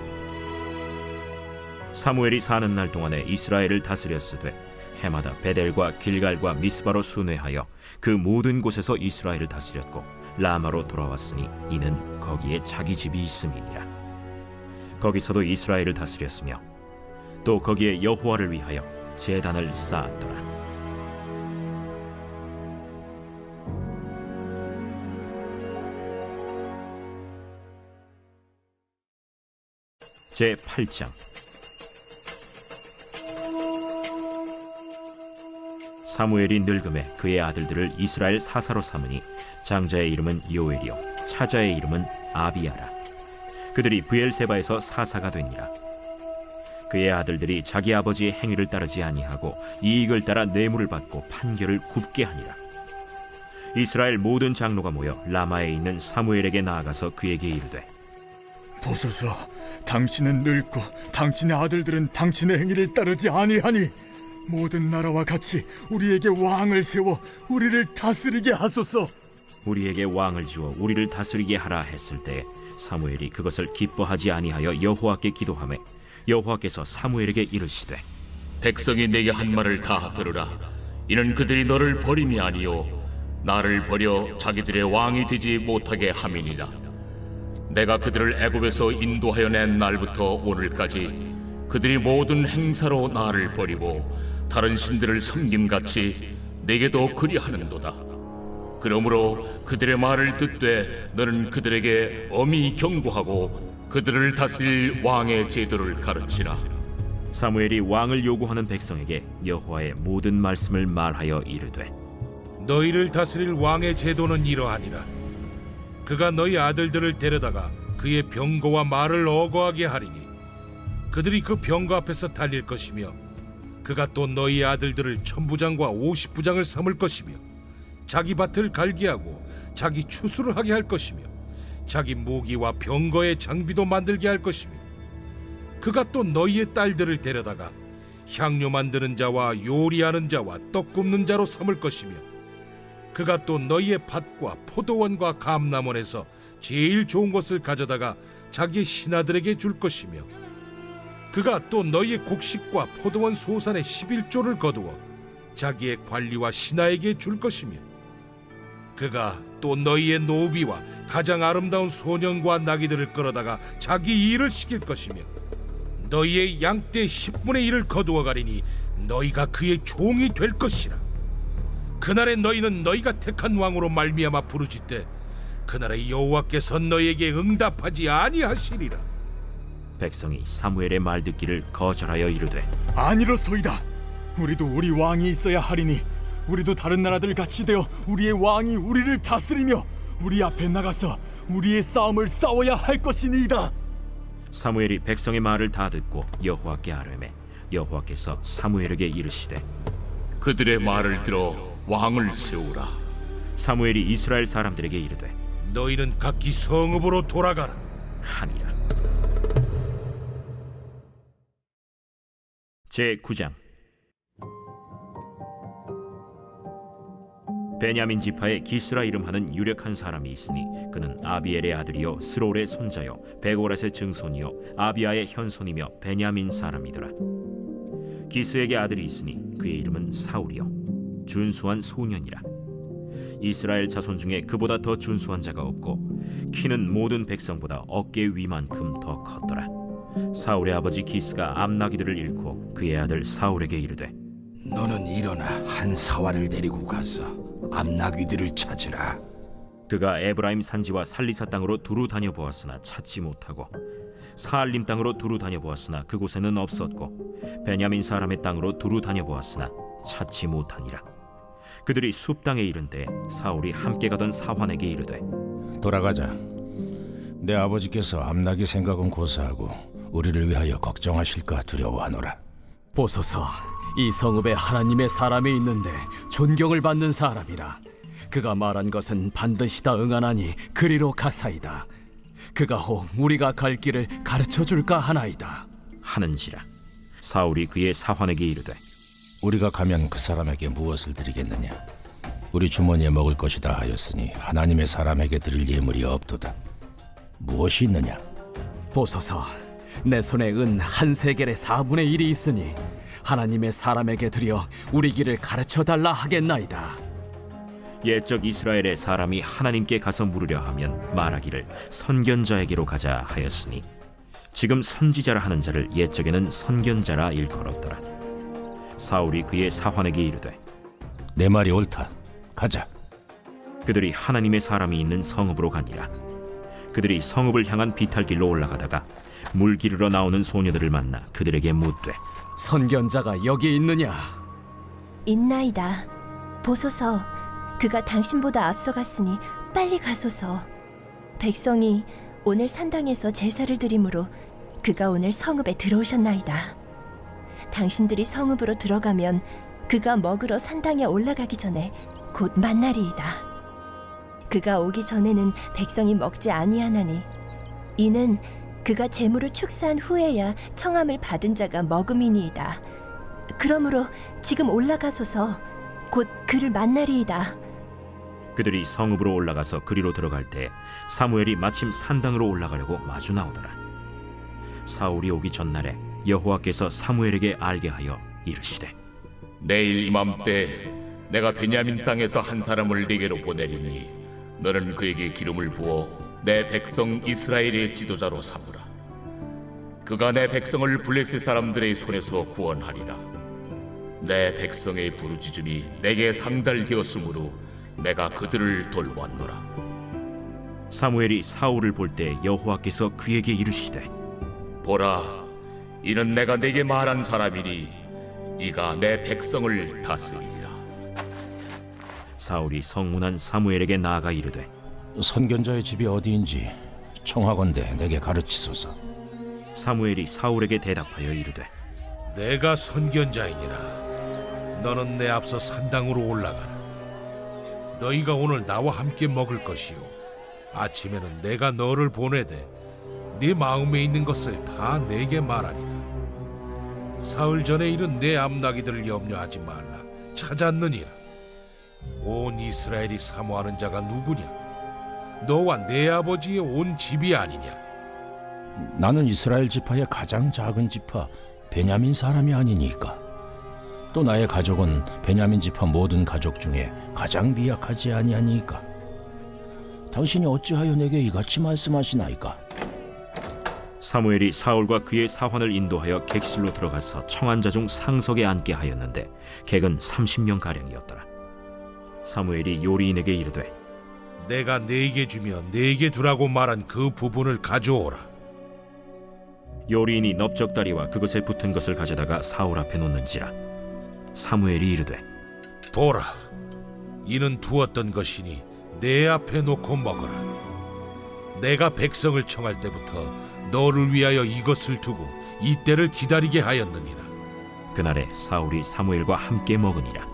사무엘이 사는 날 동안에 이스라엘을 다스렸으되 해마다 베델과 길갈과 미스바로 순회하여 그 모든 곳에서 이스라엘을 다스렸고 라마로 돌아왔으니 이는 거기에 자기 집이 있음이니라. 거기서도 이스라엘을 다스렸으며 또 거기에 여호와를 위하여 제단을 쌓았더라. 제8장. 사무엘이 늙음에 그의 아들들을 이스라엘 사사로 삼으니 장자의 이름은 요엘이요 차자의 이름은 아비야라. 그들이 브엘세바에서 사사가 되니라. 그의 아들들이 자기 아버지의 행위를 따르지 아니하고 이익을 따라 뇌물을 받고 판결을 굽게 하니라. 이스라엘 모든 장로가 모여 라마에 있는 사무엘에게 나아가서 그에게 이르되 보소서, 당신은 늙고 당신의 아들들은 당신의 행위를 따르지 아니하니 모든 나라와 같이 우리에게 왕을 세워 우리를 다스리게 하소서. 우리에게 왕을 주어 우리를 다스리게 하라 했을 때 사무엘이 그것을 기뻐하지 아니하여 여호와께 기도하매 여호와께서 사무엘에게 이르시되 백성이 내게 한 말을 다 들으라. 이는 그들이 너를 버림이 아니요 나를 버려 자기들의 왕이 되지 못하게 함이니라. 내가 그들을 애굽에서 인도하여 낸 날부터 오늘까지 그들이 모든 행사로 나를 버리고 다른 신들을 섬김같이 내게도 그리하는도다. 그러므로 그들의 말을 듣되 너는 그들에게 엄히 경고하고 그들을 다스릴 왕의 제도를 가르치라. 사무엘이 왕을 요구하는 백성에게 여호와의 모든 말씀을 말하여 이르되 너희를 다스릴 왕의 제도는 이러하니라. 그가 너희 아들들을 데려다가 그의 병거와 말을 어거하게 하리니 그들이 그 병거 앞에서 달릴 것이며 그가 또 너희 아들들을 1000부장과 50부장을 삼을 것이며 자기 밭을 갈게 하고 자기 추수를 하게 할 것이며 자기 무기와 병거의 장비도 만들게 할 것이며 그가 또 너희의 딸들을 데려다가 향료 만드는 자와 요리하는 자와 떡 굽는 자로 삼을 것이며 그가 또 너희의 밭과 포도원과 감람원에서 제일 좋은 것을 가져다가 자기의 신하들에게 줄 것이며 그가 또 너희의 곡식과 포도원 소산의 11조를 거두어 자기의 관리와 신하에게 줄 것이며 그가 또 너희의 노비와 가장 아름다운 소년과 나귀들을 끌어다가 자기 일을 시킬 것이며 너희의 양떼 10분의 1을 거두어 가리니 너희가 그의 종이 될 것이라. 그날에 너희는 너희가 택한 왕으로 말미암아 부르짖되 그날에 여호와께서 너희에게 응답하지 아니하시리라. 백성이 사무엘의 말 듣기를 거절하여 이르되 아니로소이다. 우리도 우리 왕이 있어야 하리니 우리도 다른 나라들 같이 되어 우리의 왕이 우리를 다스리며 우리 앞에 나가서 우리의 싸움을 싸워야 할 것이니이다. 사무엘이 백성의 말을 다 듣고 여호와께 아뢰매 여호와께서 사무엘에게 이르시되 그들의 말을 들어 왕을 세우라. 사무엘이 이스라엘 사람들에게 이르되 너희는 각기 성읍으로 돌아가라 하니라. 제9장. 베냐민 지파에 기스라 이름하는 유력한 사람이 있으니 그는 아비엘의 아들이요 스롤의 손자요 베고렛의 증손이요 아비아의 현손이며 베냐민 사람이더라. 기스에게 아들이 있으니 그의 이름은 사울이요 준수한 소년이라. 이스라엘 자손 중에 그보다 더 준수한 자가 없고 키는 모든 백성보다 어깨 위만큼 더 컸더라. 사울의 아버지 기스가 암나기들을 잃고 그의 아들 사울에게 이르되 너는 일어나 한 사활을 데리고 가서 암나귀들을 찾으라. 그가 에브라임 산지와 살리사 땅으로 두루 다녀보았으나 찾지 못하고 사알림 땅으로 두루 다녀보았으나 그곳에는 없었고 베냐민 사람의 땅으로 두루 다녀보았으나 찾지 못하니라. 그들이 숲 땅에 이른데 사울이 함께 가던 사환에게 이르되 돌아가자. 내 아버지께서 암나기 생각은 고사하고 우리를 위하여 걱정하실까 두려워하노라. 보소서, 이 성읍에 하나님의 사람이 있는데 존경을 받는 사람이라. 그가 말한 것은 반드시 다 응하나니 그리로 가사이다. 그가 혹 우리가 갈 길을 가르쳐 줄까 하나이다 하는지라. 사울이 그의 사환에게 이르되 우리가 가면 그 사람에게 무엇을 드리겠느냐? 우리 주머니에 먹을 것이다 하였으니 하나님의 사람에게 드릴 예물이 없도다. 무엇이 있느냐? 보소서, 내 손에 은 한 세겔의 4분의 1이 있으니 하나님의 사람에게 드려 우리 길을 가르쳐 달라 하겠나이다. 옛적 이스라엘의 사람이 하나님께 가서 물으려 하면 말하기를 선견자에게로 가자 하였으니 지금 선지자라 하는 자를 옛적에는 선견자라 일컬었더라. 사울이 그의 사환에게 이르되 내 말이 옳다. 가자. 그들이 하나님의 사람이 있는 성읍으로 가니라. 그들이 성읍을 향한 비탈길로 올라가다가 물 기르러 나오는 소녀들을 만나 그들에게 묻되 선견자가 여기 있느냐? 있나이다. 보소서, 그가 당신보다 앞서갔으니 빨리 가소서. 백성이 오늘 산당에서 제사를 드리므로 그가 오늘 성읍에 들어오셨나이다. 당신들이 성읍으로 들어가면 그가 먹으러 산당에 올라가기 전에 곧 만나리이다. 그가 오기 전에는 백성이 먹지 아니하나니 이는 그가 재물을 축사한 후에야 청함을 받은 자가 먹음이니이다. 그러므로 지금 올라가소서. 곧 그를 만나리이다. 그들이 성읍으로 올라가서 그리로 들어갈 때 사무엘이 마침 산당으로 올라가려고 마주 나오더라. 사울이 오기 전날에 여호와께서 사무엘에게 알게 하여 이르시되 내일 이맘때 내가 베냐민 땅에서 한 사람을 네게로 보내리니 너는 그에게 기름을 부어 내 백성 이스라엘의 지도자로 삼으라. 그가 내 백성을 블레셋 사람들의 손에서 구원하리라. 내 백성의 부르짖음이 내게 상달되었으므로 내가 그들을 돌보았노라. 사무엘이 사울을 볼 때 여호와께서 그에게 이르시되 보라, 이는 내가 네게 말한 사람이니 이가 내 백성을 다스리리라. 사울이 성문한 사무엘에게 나아가 이르되 선견자의 집이 어디인지 청하건대 내게 가르치소서. 사무엘이 사울에게 대답하여 이르되 내가 선견자이니라. 너는 내 앞서 산당으로 올라가라. 너희가 오늘 나와 함께 먹을 것이요 아침에는 내가 너를 보내되 네 마음에 있는 것을 다 내게 말하리라. 사흘 전에 이른 내 암나기들을 염려하지 말라. 찾았느니라. 온 이스라엘이 사모하는 자가 누구냐? 너와 내 아버지의 온 집이 아니냐? 나는 이스라엘 지파의 가장 작은 지파 베냐민 사람이 아니니까. 또 나의 가족은 베냐민 지파 모든 가족 중에 가장 미약하지 아니하니까. 당신이 어찌하여 내게 이같이 말씀하시나이까? 사무엘이 사울과 그의 사환을 인도하여 객실로 들어가서 청한 자 중 상석에 앉게 하였는데 객은 30명 가량이었더라. 사무엘이 요리인에게 이르되 내가 네게 주며 네게 두라고 말한 그 부분을 가져오라. 요리인이 넓적다리와 그것에 붙은 것을 가져다가 사울 앞에 놓는지라. 사무엘이 이르되 보라, 이는 두었던 것이니 내 앞에 놓고 먹어라. 내가 백성을 청할 때부터 너를 위하여 이것을 두고 이때를 기다리게 하였느니라. 그날에 사울이 사무엘과 함께 먹으니라.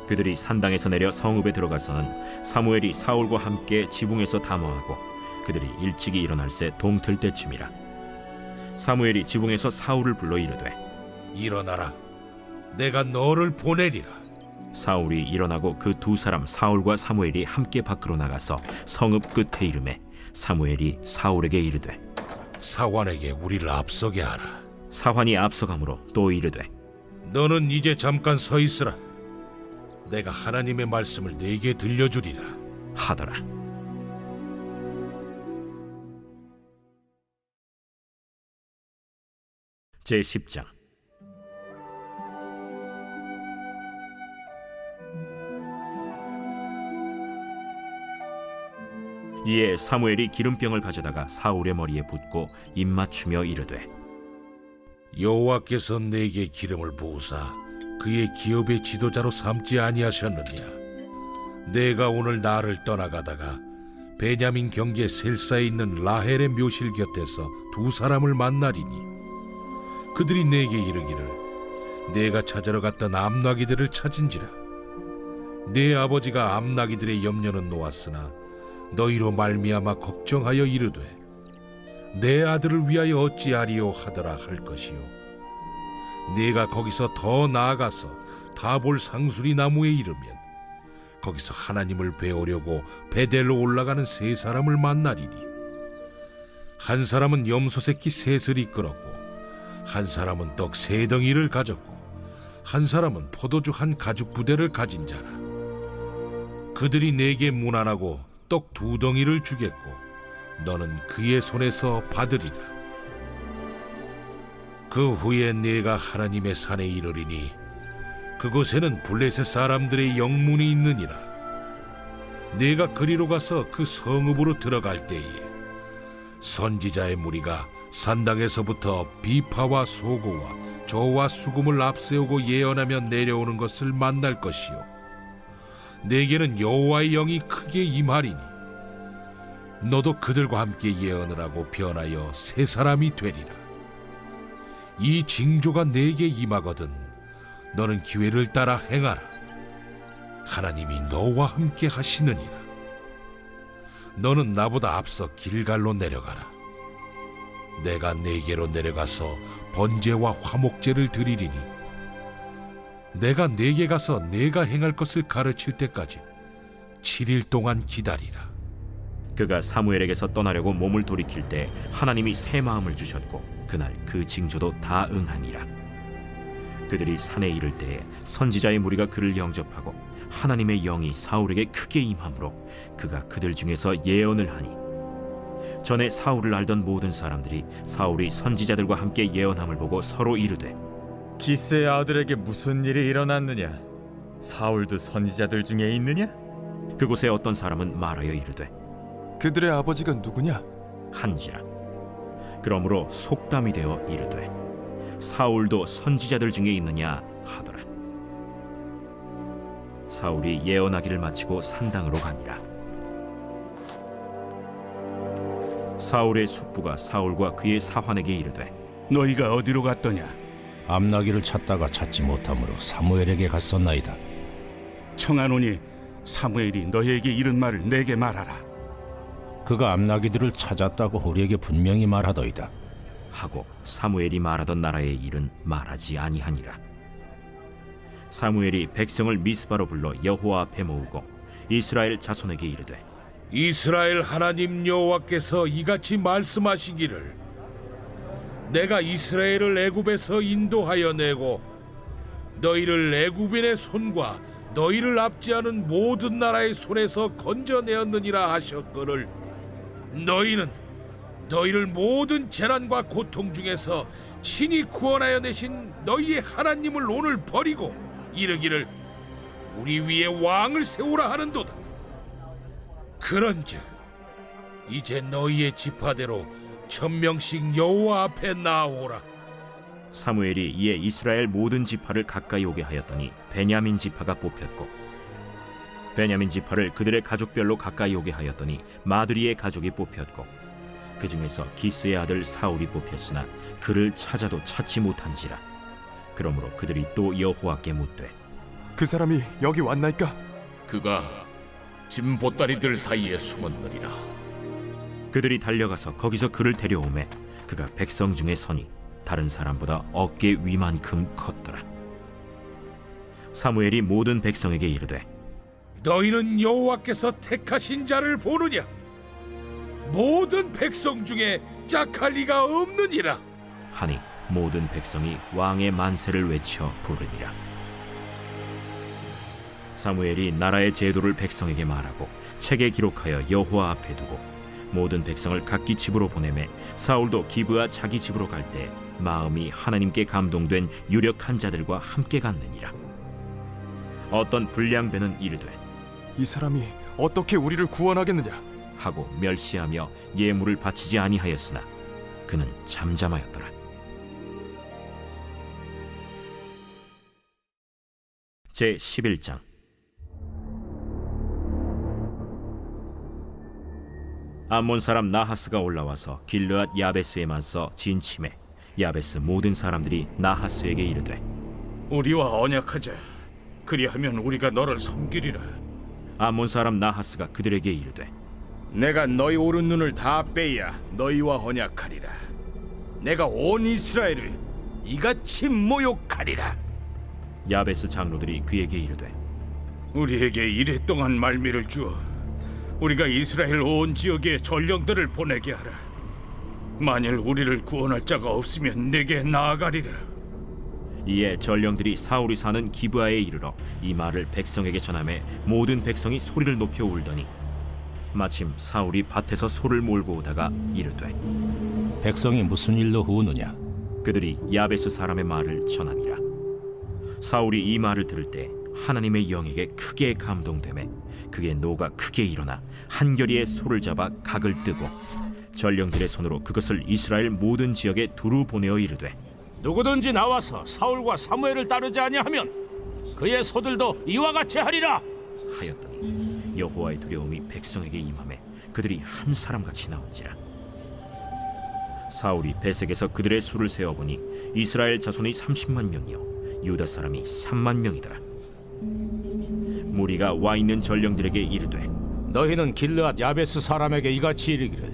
그들이 산당에서 내려 성읍에 들어가서는 사무엘이 사울과 함께 지붕에서 담화하고 그들이 일찍이 일어날새 동틀 때쯤이라. 사무엘이 지붕에서 사울을 불러 이르되 일어나라. 내가 너를 보내리라. 사울이 일어나고 그 두 사람 사울과 사무엘이 함께 밖으로 나가서 성읍 끝에 이르매 사무엘이 사울에게 이르되 사환에게 우리를 앞서게 하라. 사환이 앞서가므로 또 이르되 너는 이제 잠깐 서 있으라. 내가 하나님의 말씀을 네게 들려주리라 하더라. 제10장. 이에 사무엘이 기름병을 가져다가 사울의 머리에 붓고 입맞추며 이르되 여호와께서 내게 기름을 부으사 그의 기업의 지도자로 삼지 아니하셨느냐? 내가 오늘 나를 떠나가다가 베냐민 경계 셀사에 있는 라헬의 묘실 곁에서 두 사람을 만나리니 그들이 내게 이르기를 내가 찾으러 갔던 암나기들을 찾은지라. 내 아버지가 암나기들의 염려는 놓았으나 너희로 말미암아 걱정하여 이르되 내 아들을 위하여 어찌하리요 하더라 할 것이요. 내가 거기서 더 나아가서 다볼 상수리 나무에 이르면 거기서 하나님을 배우려고 베델로 올라가는 세 사람을 만나리니 한 사람은 염소 새끼 셋을 이끌었고 한 사람은 떡 세 덩이를 가졌고 한 사람은 포도주 한 가죽 부대를 가진 자라. 그들이 내게 문안하고 떡 두 덩이를 주겠고 너는 그의 손에서 받으리라. 그 후에 내가 하나님의 산에 이르리니 그곳에는 블레셋 사람들의 영문이 있느니라. 내가 그리로 가서 그 성읍으로 들어갈 때에 선지자의 무리가 산당에서부터 비파와 소고와 저와 수금을 앞세우고 예언하며 내려오는 것을 만날 것이요. 내게는 여호와의 영이 크게 임하리니 너도 그들과 함께 예언을 하고 변하여 새 사람이 되리라. 이 징조가 내게 임하거든 너는 기회를 따라 행하라. 하나님이 너와 함께 하시느니라. 너는 나보다 앞서 길갈로 내려가라. 내가 네게로 내려가서 번제와 화목제를 드리리니 내가 네게 가서 내가 행할 것을 가르칠 때까지 7일 동안 기다리라. 그가 사무엘에게서 떠나려고 몸을 돌이킬 때 하나님이 새 마음을 주셨고 그날 그 징조도 다 응하니라. 그들이 산에 이를 때에 선지자의 무리가 그를 영접하고 하나님의 영이 사울에게 크게 임함으로 그가 그들 중에서 예언을 하니 전에 사울을 알던 모든 사람들이 사울이 선지자들과 함께 예언함을 보고 서로 이르되 기스의 아들에게 무슨 일이 일어났느냐? 사울도 선지자들 중에 있느냐? 그곳에 어떤 사람은 말하여 이르되 그들의 아버지가 누구냐? 한지라. 그러므로 속담이 되어 이르되 사울도 선지자들 중에 있느냐 하더라. 사울이 예언하기를 마치고 산당으로 가니라. 사울의 숙부가 사울과 그의 사환에게 이르되 너희가 어디로 갔더냐? 암나기를 찾다가 찾지 못하므로 사무엘에게 갔었나이다. 청하노니 사무엘이 너희에게 이른 말을 내게 말하라. 그가 암나기들을 찾았다고 우리에게 분명히 말하더이다. 하고 사무엘이 말하던 나라의 일은 말하지 아니하니라. 사무엘이 백성을 미스바로 불러 여호와 앞에 모으고 이스라엘 자손에게 이르되 이스라엘 하나님 여호와께서 이같이 말씀하시기를 내가 이스라엘을 애굽에서 인도하여 내고 너희를 애굽인의 손과 너희를 압제하는 모든 나라의 손에서 건져내었느니라 하셨거늘 너희는 너희를 모든 재난과 고통 중에서 친히 구원하여 내신 너희의 하나님을 오늘 버리고 이르기를 우리 위에 왕을 세우라 하는도다. 그런즉 이제 너희의 지파대로 1000명씩 여호와 앞에 나오라. 사무엘이 이에 이스라엘 모든 지파를 가까이 오게 하였더니 베냐민 지파가 뽑혔고 베냐민 지파를 그들의 가족별로 가까이 오게 하였더니 마드리의 가족이 뽑혔고 그 중에서 기스의 아들 사울이 뽑혔으나 그를 찾아도 찾지 못한지라. 그러므로 그들이 또 여호와께 묻되 그 사람이 여기 왔나이까? 그가 짐 보따리들 사이에 숨었느니라. 그들이 달려가서 거기서 그를 데려오매 그가 백성 중에 서니 다른 사람보다 어깨 위만큼 컸더라. 사무엘이 모든 백성에게 이르되 너희는 여호와께서 택하신 자를 보느냐? 모든 백성 중에 짝할 리가 없느니라. 하니 모든 백성이 왕의 만세를 외쳐 부르니라. 사무엘이 나라의 제도를 백성에게 말하고 책에 기록하여 여호와 앞에 두고 모든 백성을 각기 집으로 보내매 사울도 기브아 자기 집으로 갈 때 마음이 하나님께 감동된 유력한 자들과 함께 갔느니라. 어떤 불량배는 이르되 이 사람이 어떻게 우리를 구원하겠느냐? 하고 멸시하며 예물을 바치지 아니하였으나 그는 잠잠하였더라. 제 11장. 암몬 사람 나하스가 올라와서 길르앗 야베스에 맞서 진침해 야베스 모든 사람들이 나하스에게 이르되 우리와 언약하자. 그리하면 우리가 너를 섬기리라. 암몬 사람 나하스가 그들에게 이르되 내가 너희 오른 눈을 다 빼야 너희와 언약하리라. 내가 온 이스라엘을 이같이 모욕하리라. 야베스 장로들이 그에게 이르되 우리에게 이랫동안 말미를 주어 우리가 이스라엘 온 지역에 전령들을 보내게 하라. 만일 우리를 구원할 자가 없으면 내게 나아가리라. 이에 전령들이 사울이 사는 기브아에 이르러 이 말을 백성에게 전하매 모든 백성이 소리를 높여 울더니 마침 사울이 밭에서 소를 몰고 오다가 이르되 백성이 무슨 일로 우느냐? 그들이 야베스 사람의 말을 전하니라. 사울이 이 말을 들을 때 하나님의 영에게 크게 감동되매 그의 노가 크게 일어나 한결이의 소를 잡아 각을 뜨고 전령들의 손으로 그것을 이스라엘 모든 지역에 두루 보내어 이르되 누구든지 나와서 사울과 사무엘을 따르지 아니하면 그의 소들도 이와 같이 하리라 하였더니 여호와의 두려움이 백성에게 임하매 그들이 한 사람같이 나온지라. 사울이 베색에서 그들의 수를 세어보니 이스라엘 자손이 30만 명이요 유다 사람이 3만 명이더라. 무리가 와 있는 전령들에게 이르되 너희는 길르앗 야베스 사람에게 이같이 이르기를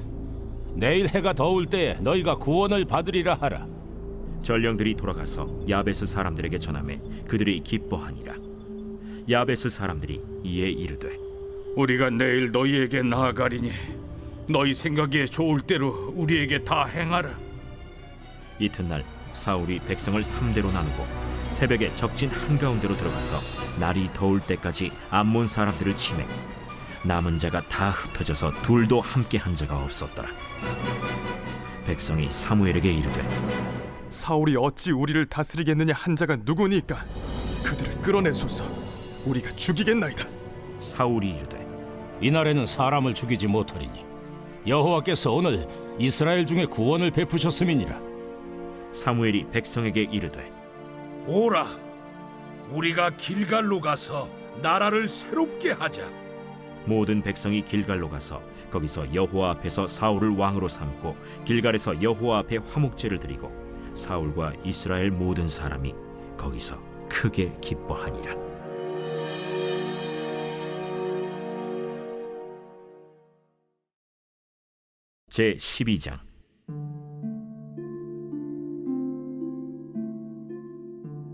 내일 해가 더울 때에 너희가 구원을 받으리라 하라. 전령들이 돌아가서 야베스 사람들에게 전하매 그들이 기뻐하니라. 야베스 사람들이 이에 이르되 우리가 내일 너희에게 나아가리니 너희 생각에 좋을 대로 우리에게 다 행하라. 이튿날 사울이 백성을 3대로 나누고 새벽에 적진 한가운데로 들어가서 날이 더울 때까지 암몬 사람들을 치매 남은 자가 다 흩어져서 둘도 함께 한 자가 없었더라. 백성이 사무엘에게 이르되 사울이 어찌 우리를 다스리겠느냐 한 자가 누구니까 그들을 끌어내소서. 우리가 죽이겠나이다. 사울이 이르되 이날에는 사람을 죽이지 못하리니 여호와께서 오늘 이스라엘 중에 구원을 베푸셨음이니라. 사무엘이 백성에게 이르되 오라, 우리가 길갈로 가서 나라를 새롭게 하자. 모든 백성이 길갈로 가서 거기서 여호와 앞에서 사울을 왕으로 삼고 길갈에서 여호와 앞에 화목제를 드리고 사울과 이스라엘 모든 사람이 거기서 크게 기뻐하니라. 제 12장.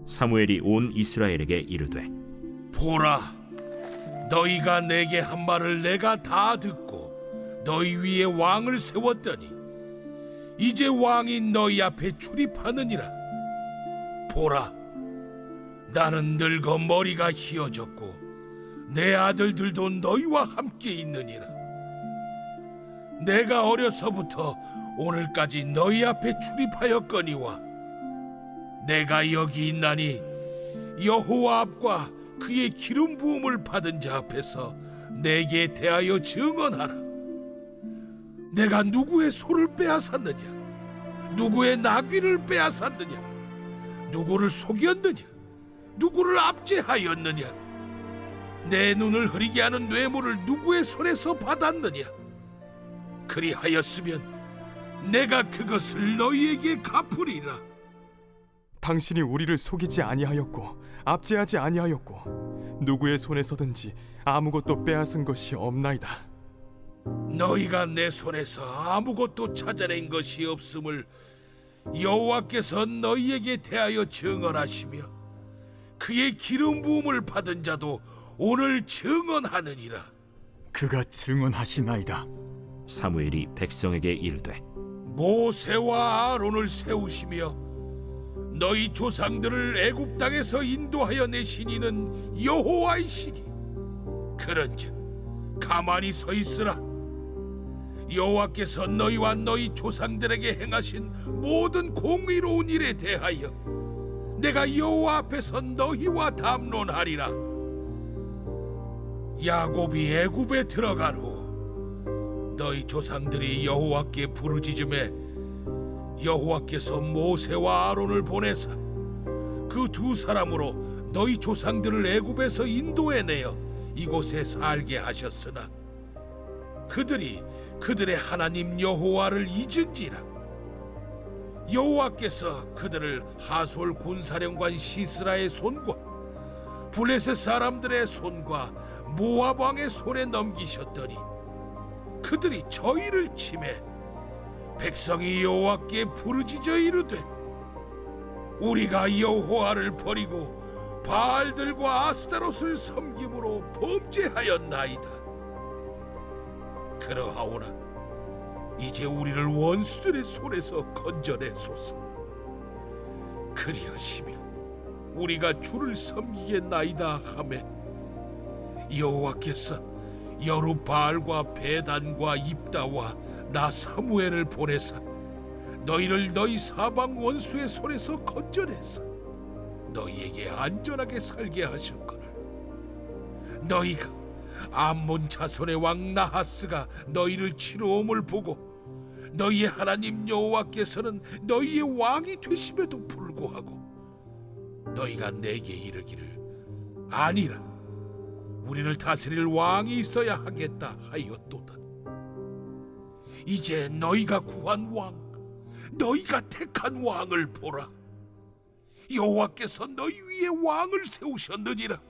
사무엘이 온 이스라엘에게 이르되 보라, 너희가 내게 한 말을 내가 다 듣고 너희 위에 왕을 세웠더니 이제 왕이 너희 앞에 출입하느니라. 보라, 나는 늙어 머리가 희어졌고 내 아들들도 너희와 함께 있느니라. 내가 어려서부터 오늘까지 너희 앞에 출입하였거니와 내가 여기 있나니 여호와 앞과 그의 기름 부음을 받은 자 앞에서 내게 대하여 증언하라. 내가 누구의 소를 빼앗았느냐? 누구의 나귀를 빼앗았느냐? 누구를 속였느냐? 누구를 압제하였느냐? 내 눈을 흐리게 하는 뇌물을 누구의 손에서 받았느냐? 그리하였으면 내가 그것을 너희에게 갚으리라. 당신이 우리를 속이지 아니하였고 압제하지 아니하였고 누구의 손에서든지 아무것도 빼앗은 것이 없나이다. 너희가 내 손에서 아무것도 찾아낸 것이 없음을 여호와께서 너희에게 대하여 증언하시며 그의 기름 부음을 받은 자도 오늘 증언하느니라. 그가 증언하시나이다. 사무엘이 백성에게 이르되 모세와 아론을 세우시며 너희 조상들을 애굽 땅에서 인도하여 내신 이는 여호와이시니 그런즉 가만히 서 있으라. 여호와께서 너희와 너희 조상들에게 행하신 모든 공의로운 일에 대하여 내가 여호와 앞에서 너희와 담론하리라. 야곱이 애굽에 들어간 후 너희 조상들이 여호와께 부르짖음에 여호와께서 모세와 아론을 보내사 그 두 사람으로 너희 조상들을 애굽에서 인도해내어 이곳에 살게 하셨으나 그들이 그들의 하나님 여호와를 잊은지라. 여호와께서 그들을 하솔 군사령관 시스라의 손과 블레셋 사람들의 손과 모압 왕의 손에 넘기셨더니 그들이 저희를 치매 백성이 여호와께 부르짖어 이르되 우리가 여호와를 버리고 바알들과 아스타롯을 섬김으로 범죄하였나이다. 그러하오나 이제 우리를 원수들의 손에서 건져내소서. 그리하시며 우리가 주를 섬기겠나이다 하매 여호와께서 여룻바알과 베단과 입다와 나 사무엘을 보내사 너희를 너희 사방 원수의 손에서 건져내서 너희에게 안전하게 살게 하셨거늘 너희가 암몬 자손의 왕 나하스가 너희를 치러옴을 보고 너희의 하나님 여호와께서는 너희의 왕이 되심에도 불구하고 너희가 내게 이르기를 아니라 우리를 다스릴 왕이 있어야 하겠다 하였도다. 이제 너희가 구한 왕, 너희가 택한 왕을 보라. 여호와께서 너희 위에 왕을 세우셨느니라.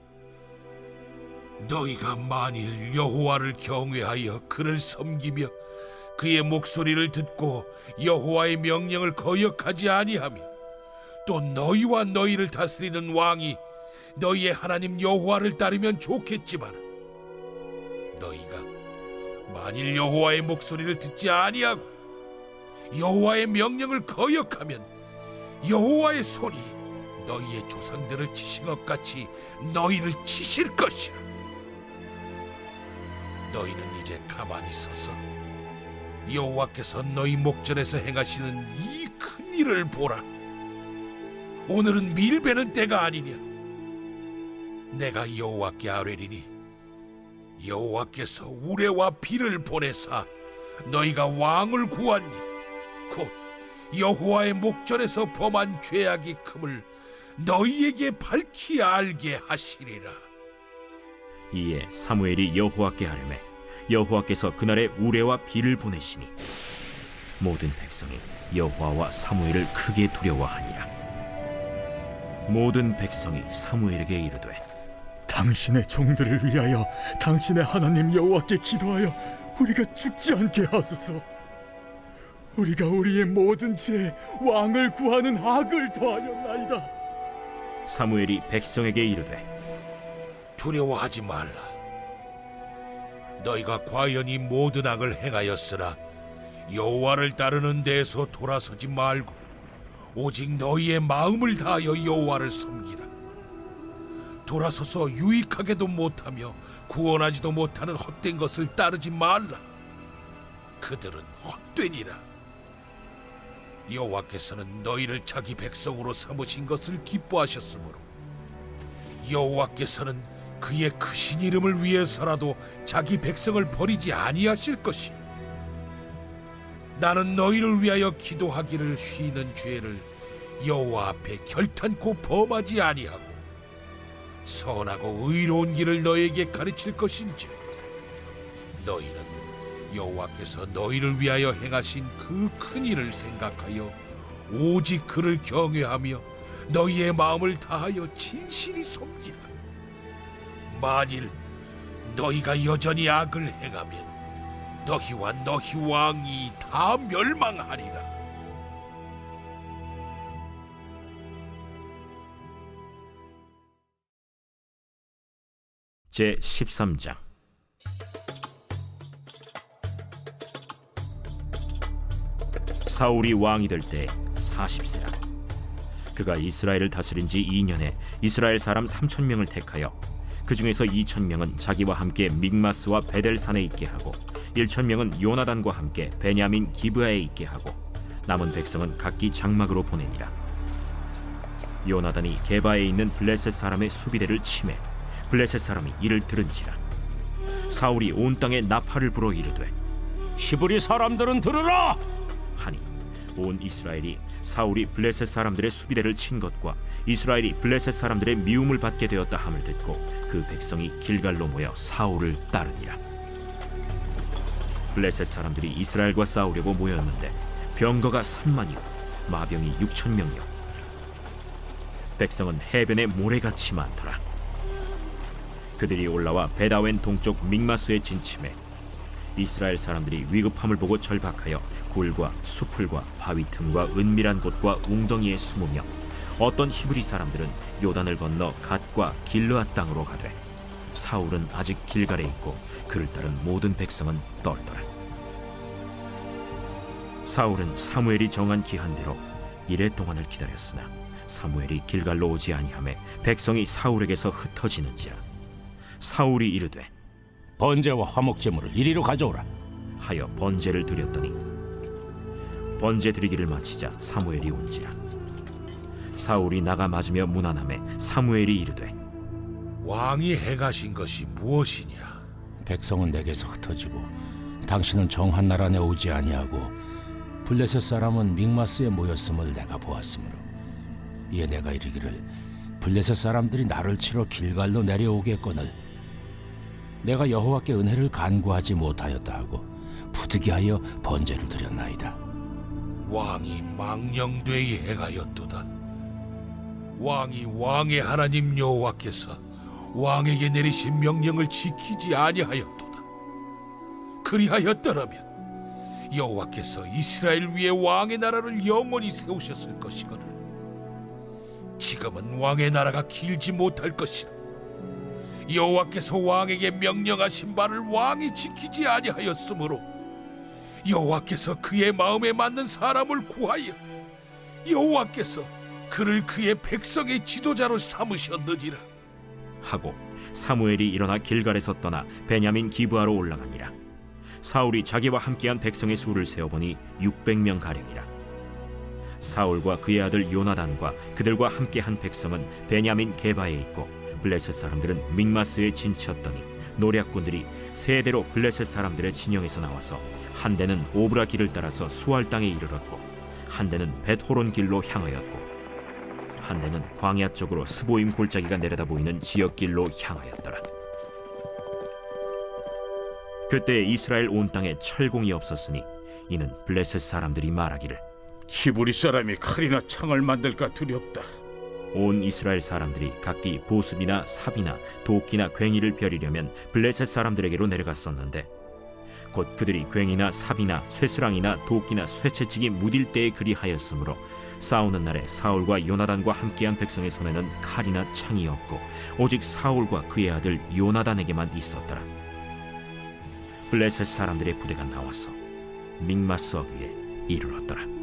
너희가 만일 여호와를 경외하여 그를 섬기며 그의 목소리를 듣고 여호와의 명령을 거역하지 아니하며 또 너희와 너희를 다스리는 왕이 너희의 하나님 여호와를 따르면 좋겠지만 너희가 만일 여호와의 목소리를 듣지 아니하고 여호와의 명령을 거역하면 여호와의 손이 너희의 조상들을 치신 것 같이 너희를 치실 것이라. 너희는 이제 가만히 서서 여호와께서 너희 목전에서 행하시는 이 큰 일을 보라. 오늘은 밀베는 때가 아니냐. 내가 여호와께 아뢰리니 여호와께서 우레와 비를 보내사 너희가 왕을 구하니 곧 여호와의 목전에서 범한 죄악이 큼을 너희에게 밝히 알게 하시리라. 이에 사무엘이 여호와께 아뢰매 여호와께서 그날에 우레와 비를 보내시니 모든 백성이 여호와와 사무엘을 크게 두려워하니라. 모든 백성이 사무엘에게 이르되 당신의 종들을 위하여 당신의 하나님 여호와께 기도하여 우리가 죽지 않게 하소서. 우리가 우리의 모든 죄에 왕을 구하는 악을 더하였나이다. 사무엘이 백성에게 이르되 두려워하지 말라. 너희가 과연 이 모든 악을 행하였으나 여호와를 따르는 데에서 돌아서지 말고 오직 너희의 마음을 다하여 여호와를 섬기라. 돌아서서 유익하게도 못하며 구원하지도 못하는 헛된 것을 따르지 말라. 그들은 헛되니라. 여호와께서는 너희를 자기 백성으로 삼으신 것을 기뻐하셨으므로 여호와께서는 그의 크신 이름을 위해서라도 자기 백성을 버리지 아니하실 것이요 나는 너희를 위하여 기도하기를 쉬는 죄를 여호와 앞에 결탄코 범하지 아니하고 선하고 의로운 길을 너희에게 가르칠 것인지 너희는 여호와께서 너희를 위하여 행하신 그 큰 일을 생각하여 오직 그를 경외하며 너희의 마음을 다하여 진실이 섬기라. 만일 너희가 여전히 악을 행하면 너희와 너희 왕이 다 멸망하리라. 제 13장. 사울이 왕이 될 때 40세라. 그가 이스라엘을 다스린 지 2년에 이스라엘 사람 3,000명을 택하여 그 중에서 2,000명은 자기와 함께 믹마스와 베델산에 있게 하고 1,000명은 요나단과 함께 베냐민 기브아에 있게 하고 남은 백성은 각기 장막으로 보내니라. 요나단이 게바에 있는 블레셋 사람의 수비대를 치매 블레셋 사람이 이를 들은지라. 사울이 온 땅에 나팔을 불어 이르되 히브리 사람들은 들으라. 하니 온 이스라엘이 사울이 블레셋 사람들의 수비대를 친 것과 이스라엘이 블레셋 사람들의 미움을 받게 되었다 함을 듣고 그 백성이 길갈로 모여 사울을 따르니라. 블레셋 사람들이 이스라엘과 싸우려고 모였는데 병거가 3만이요 마병이 6,000명이요 백성은 해변에 모래같이 많더라. 그들이 올라와 베다웬 동쪽 믹마스에 진침해 이스라엘 사람들이 위급함을 보고 절박하여 굴과 수풀과 바위 틈과 은밀한 곳과 웅덩이에 숨으며 어떤 히브리 사람들은 요단을 건너 갓과 길르앗 땅으로 가되 사울은 아직 길갈에 있고 그를 따른 모든 백성은 떨더라. 사울은 사무엘이 정한 기한대로 이레 동안을 기다렸으나 사무엘이 길갈로 오지 아니하매 백성이 사울에게서 흩어지는지라. 사울이 이르되 번제와 화목제물을 이리로 가져오라 하여 번제를 드렸더니 번제 드리기를 마치자 사무엘이 온지라. 사울이 나가 맞으며 문안하매 사무엘이 이르되 왕이 행하신 것이 무엇이냐? 백성은 내게서 흩어지고 당신은 정한 나라 내 오지 아니하고 블레셋 사람은 믹마스에 모였음을 내가 보았으므로 이에 내가 이르기를 블레셋 사람들이 나를 치러 길갈로 내려오겠거늘 내가 여호와께 은혜를 간구하지 못하였다 하고 부득이하여 번제를 드렸나이다. 왕이 망령되이 행하였도다. 왕이 왕의 하나님 여호와께서 왕에게 내리신 명령을 지키지 아니하였도다. 그리하였더라면 여호와께서 이스라엘 위에 왕의 나라를 영원히 세우셨을 것이거늘 지금은 왕의 나라가 길지 못할 것이라. 여호와께서 왕에게 명령하신 바를 왕이 지키지 아니하였으므로 여호와께서 그의 마음에 맞는 사람을 구하여 여호와께서 그를 그의 백성의 지도자로 삼으셨느니라 하고 사무엘이 일어나 길갈에서 떠나 베냐민 기브아로 올라가니라. 사울이 자기와 함께한 백성의 수를 세어보니 600명 가량이라. 사울과 그의 아들 요나단과 그들과 함께한 백성은 베냐민 게바에 있고 블레셋 사람들은 믹마스에 진쳤더니 노략군들이 세 대로 블레셋 사람들의 진영에서 나와서 한 대는 오브라 길을 따라서 수알 땅에 이르렀고 한 대는 벳호론 길로 향하였고 한 대는 광야 쪽으로 스보임 골짜기가 내려다 보이는 지역길로 향하였더라. 그때 이스라엘 온 땅에 철공이 없었으니 이는 블레셋 사람들이 말하기를 히브리 사람이 칼이나 창을 만들까 두렵다. 온 이스라엘 사람들이 각기 보습이나 삽이나 도끼나 괭이를 벼리려면 블레셋 사람들에게로 내려갔었는데 곧 그들이 괭이나 삽이나 쇠스랑이나 도끼나 쇠채찍이 무딜 때에 그리하였으므로 싸우는 날에 사울과 요나단과 함께한 백성의 손에는 칼이나 창이 없고 오직 사울과 그의 아들 요나단에게만 있었더라. 블레셋 사람들의 부대가 나와서 믹마스 어귀에 이르렀더라.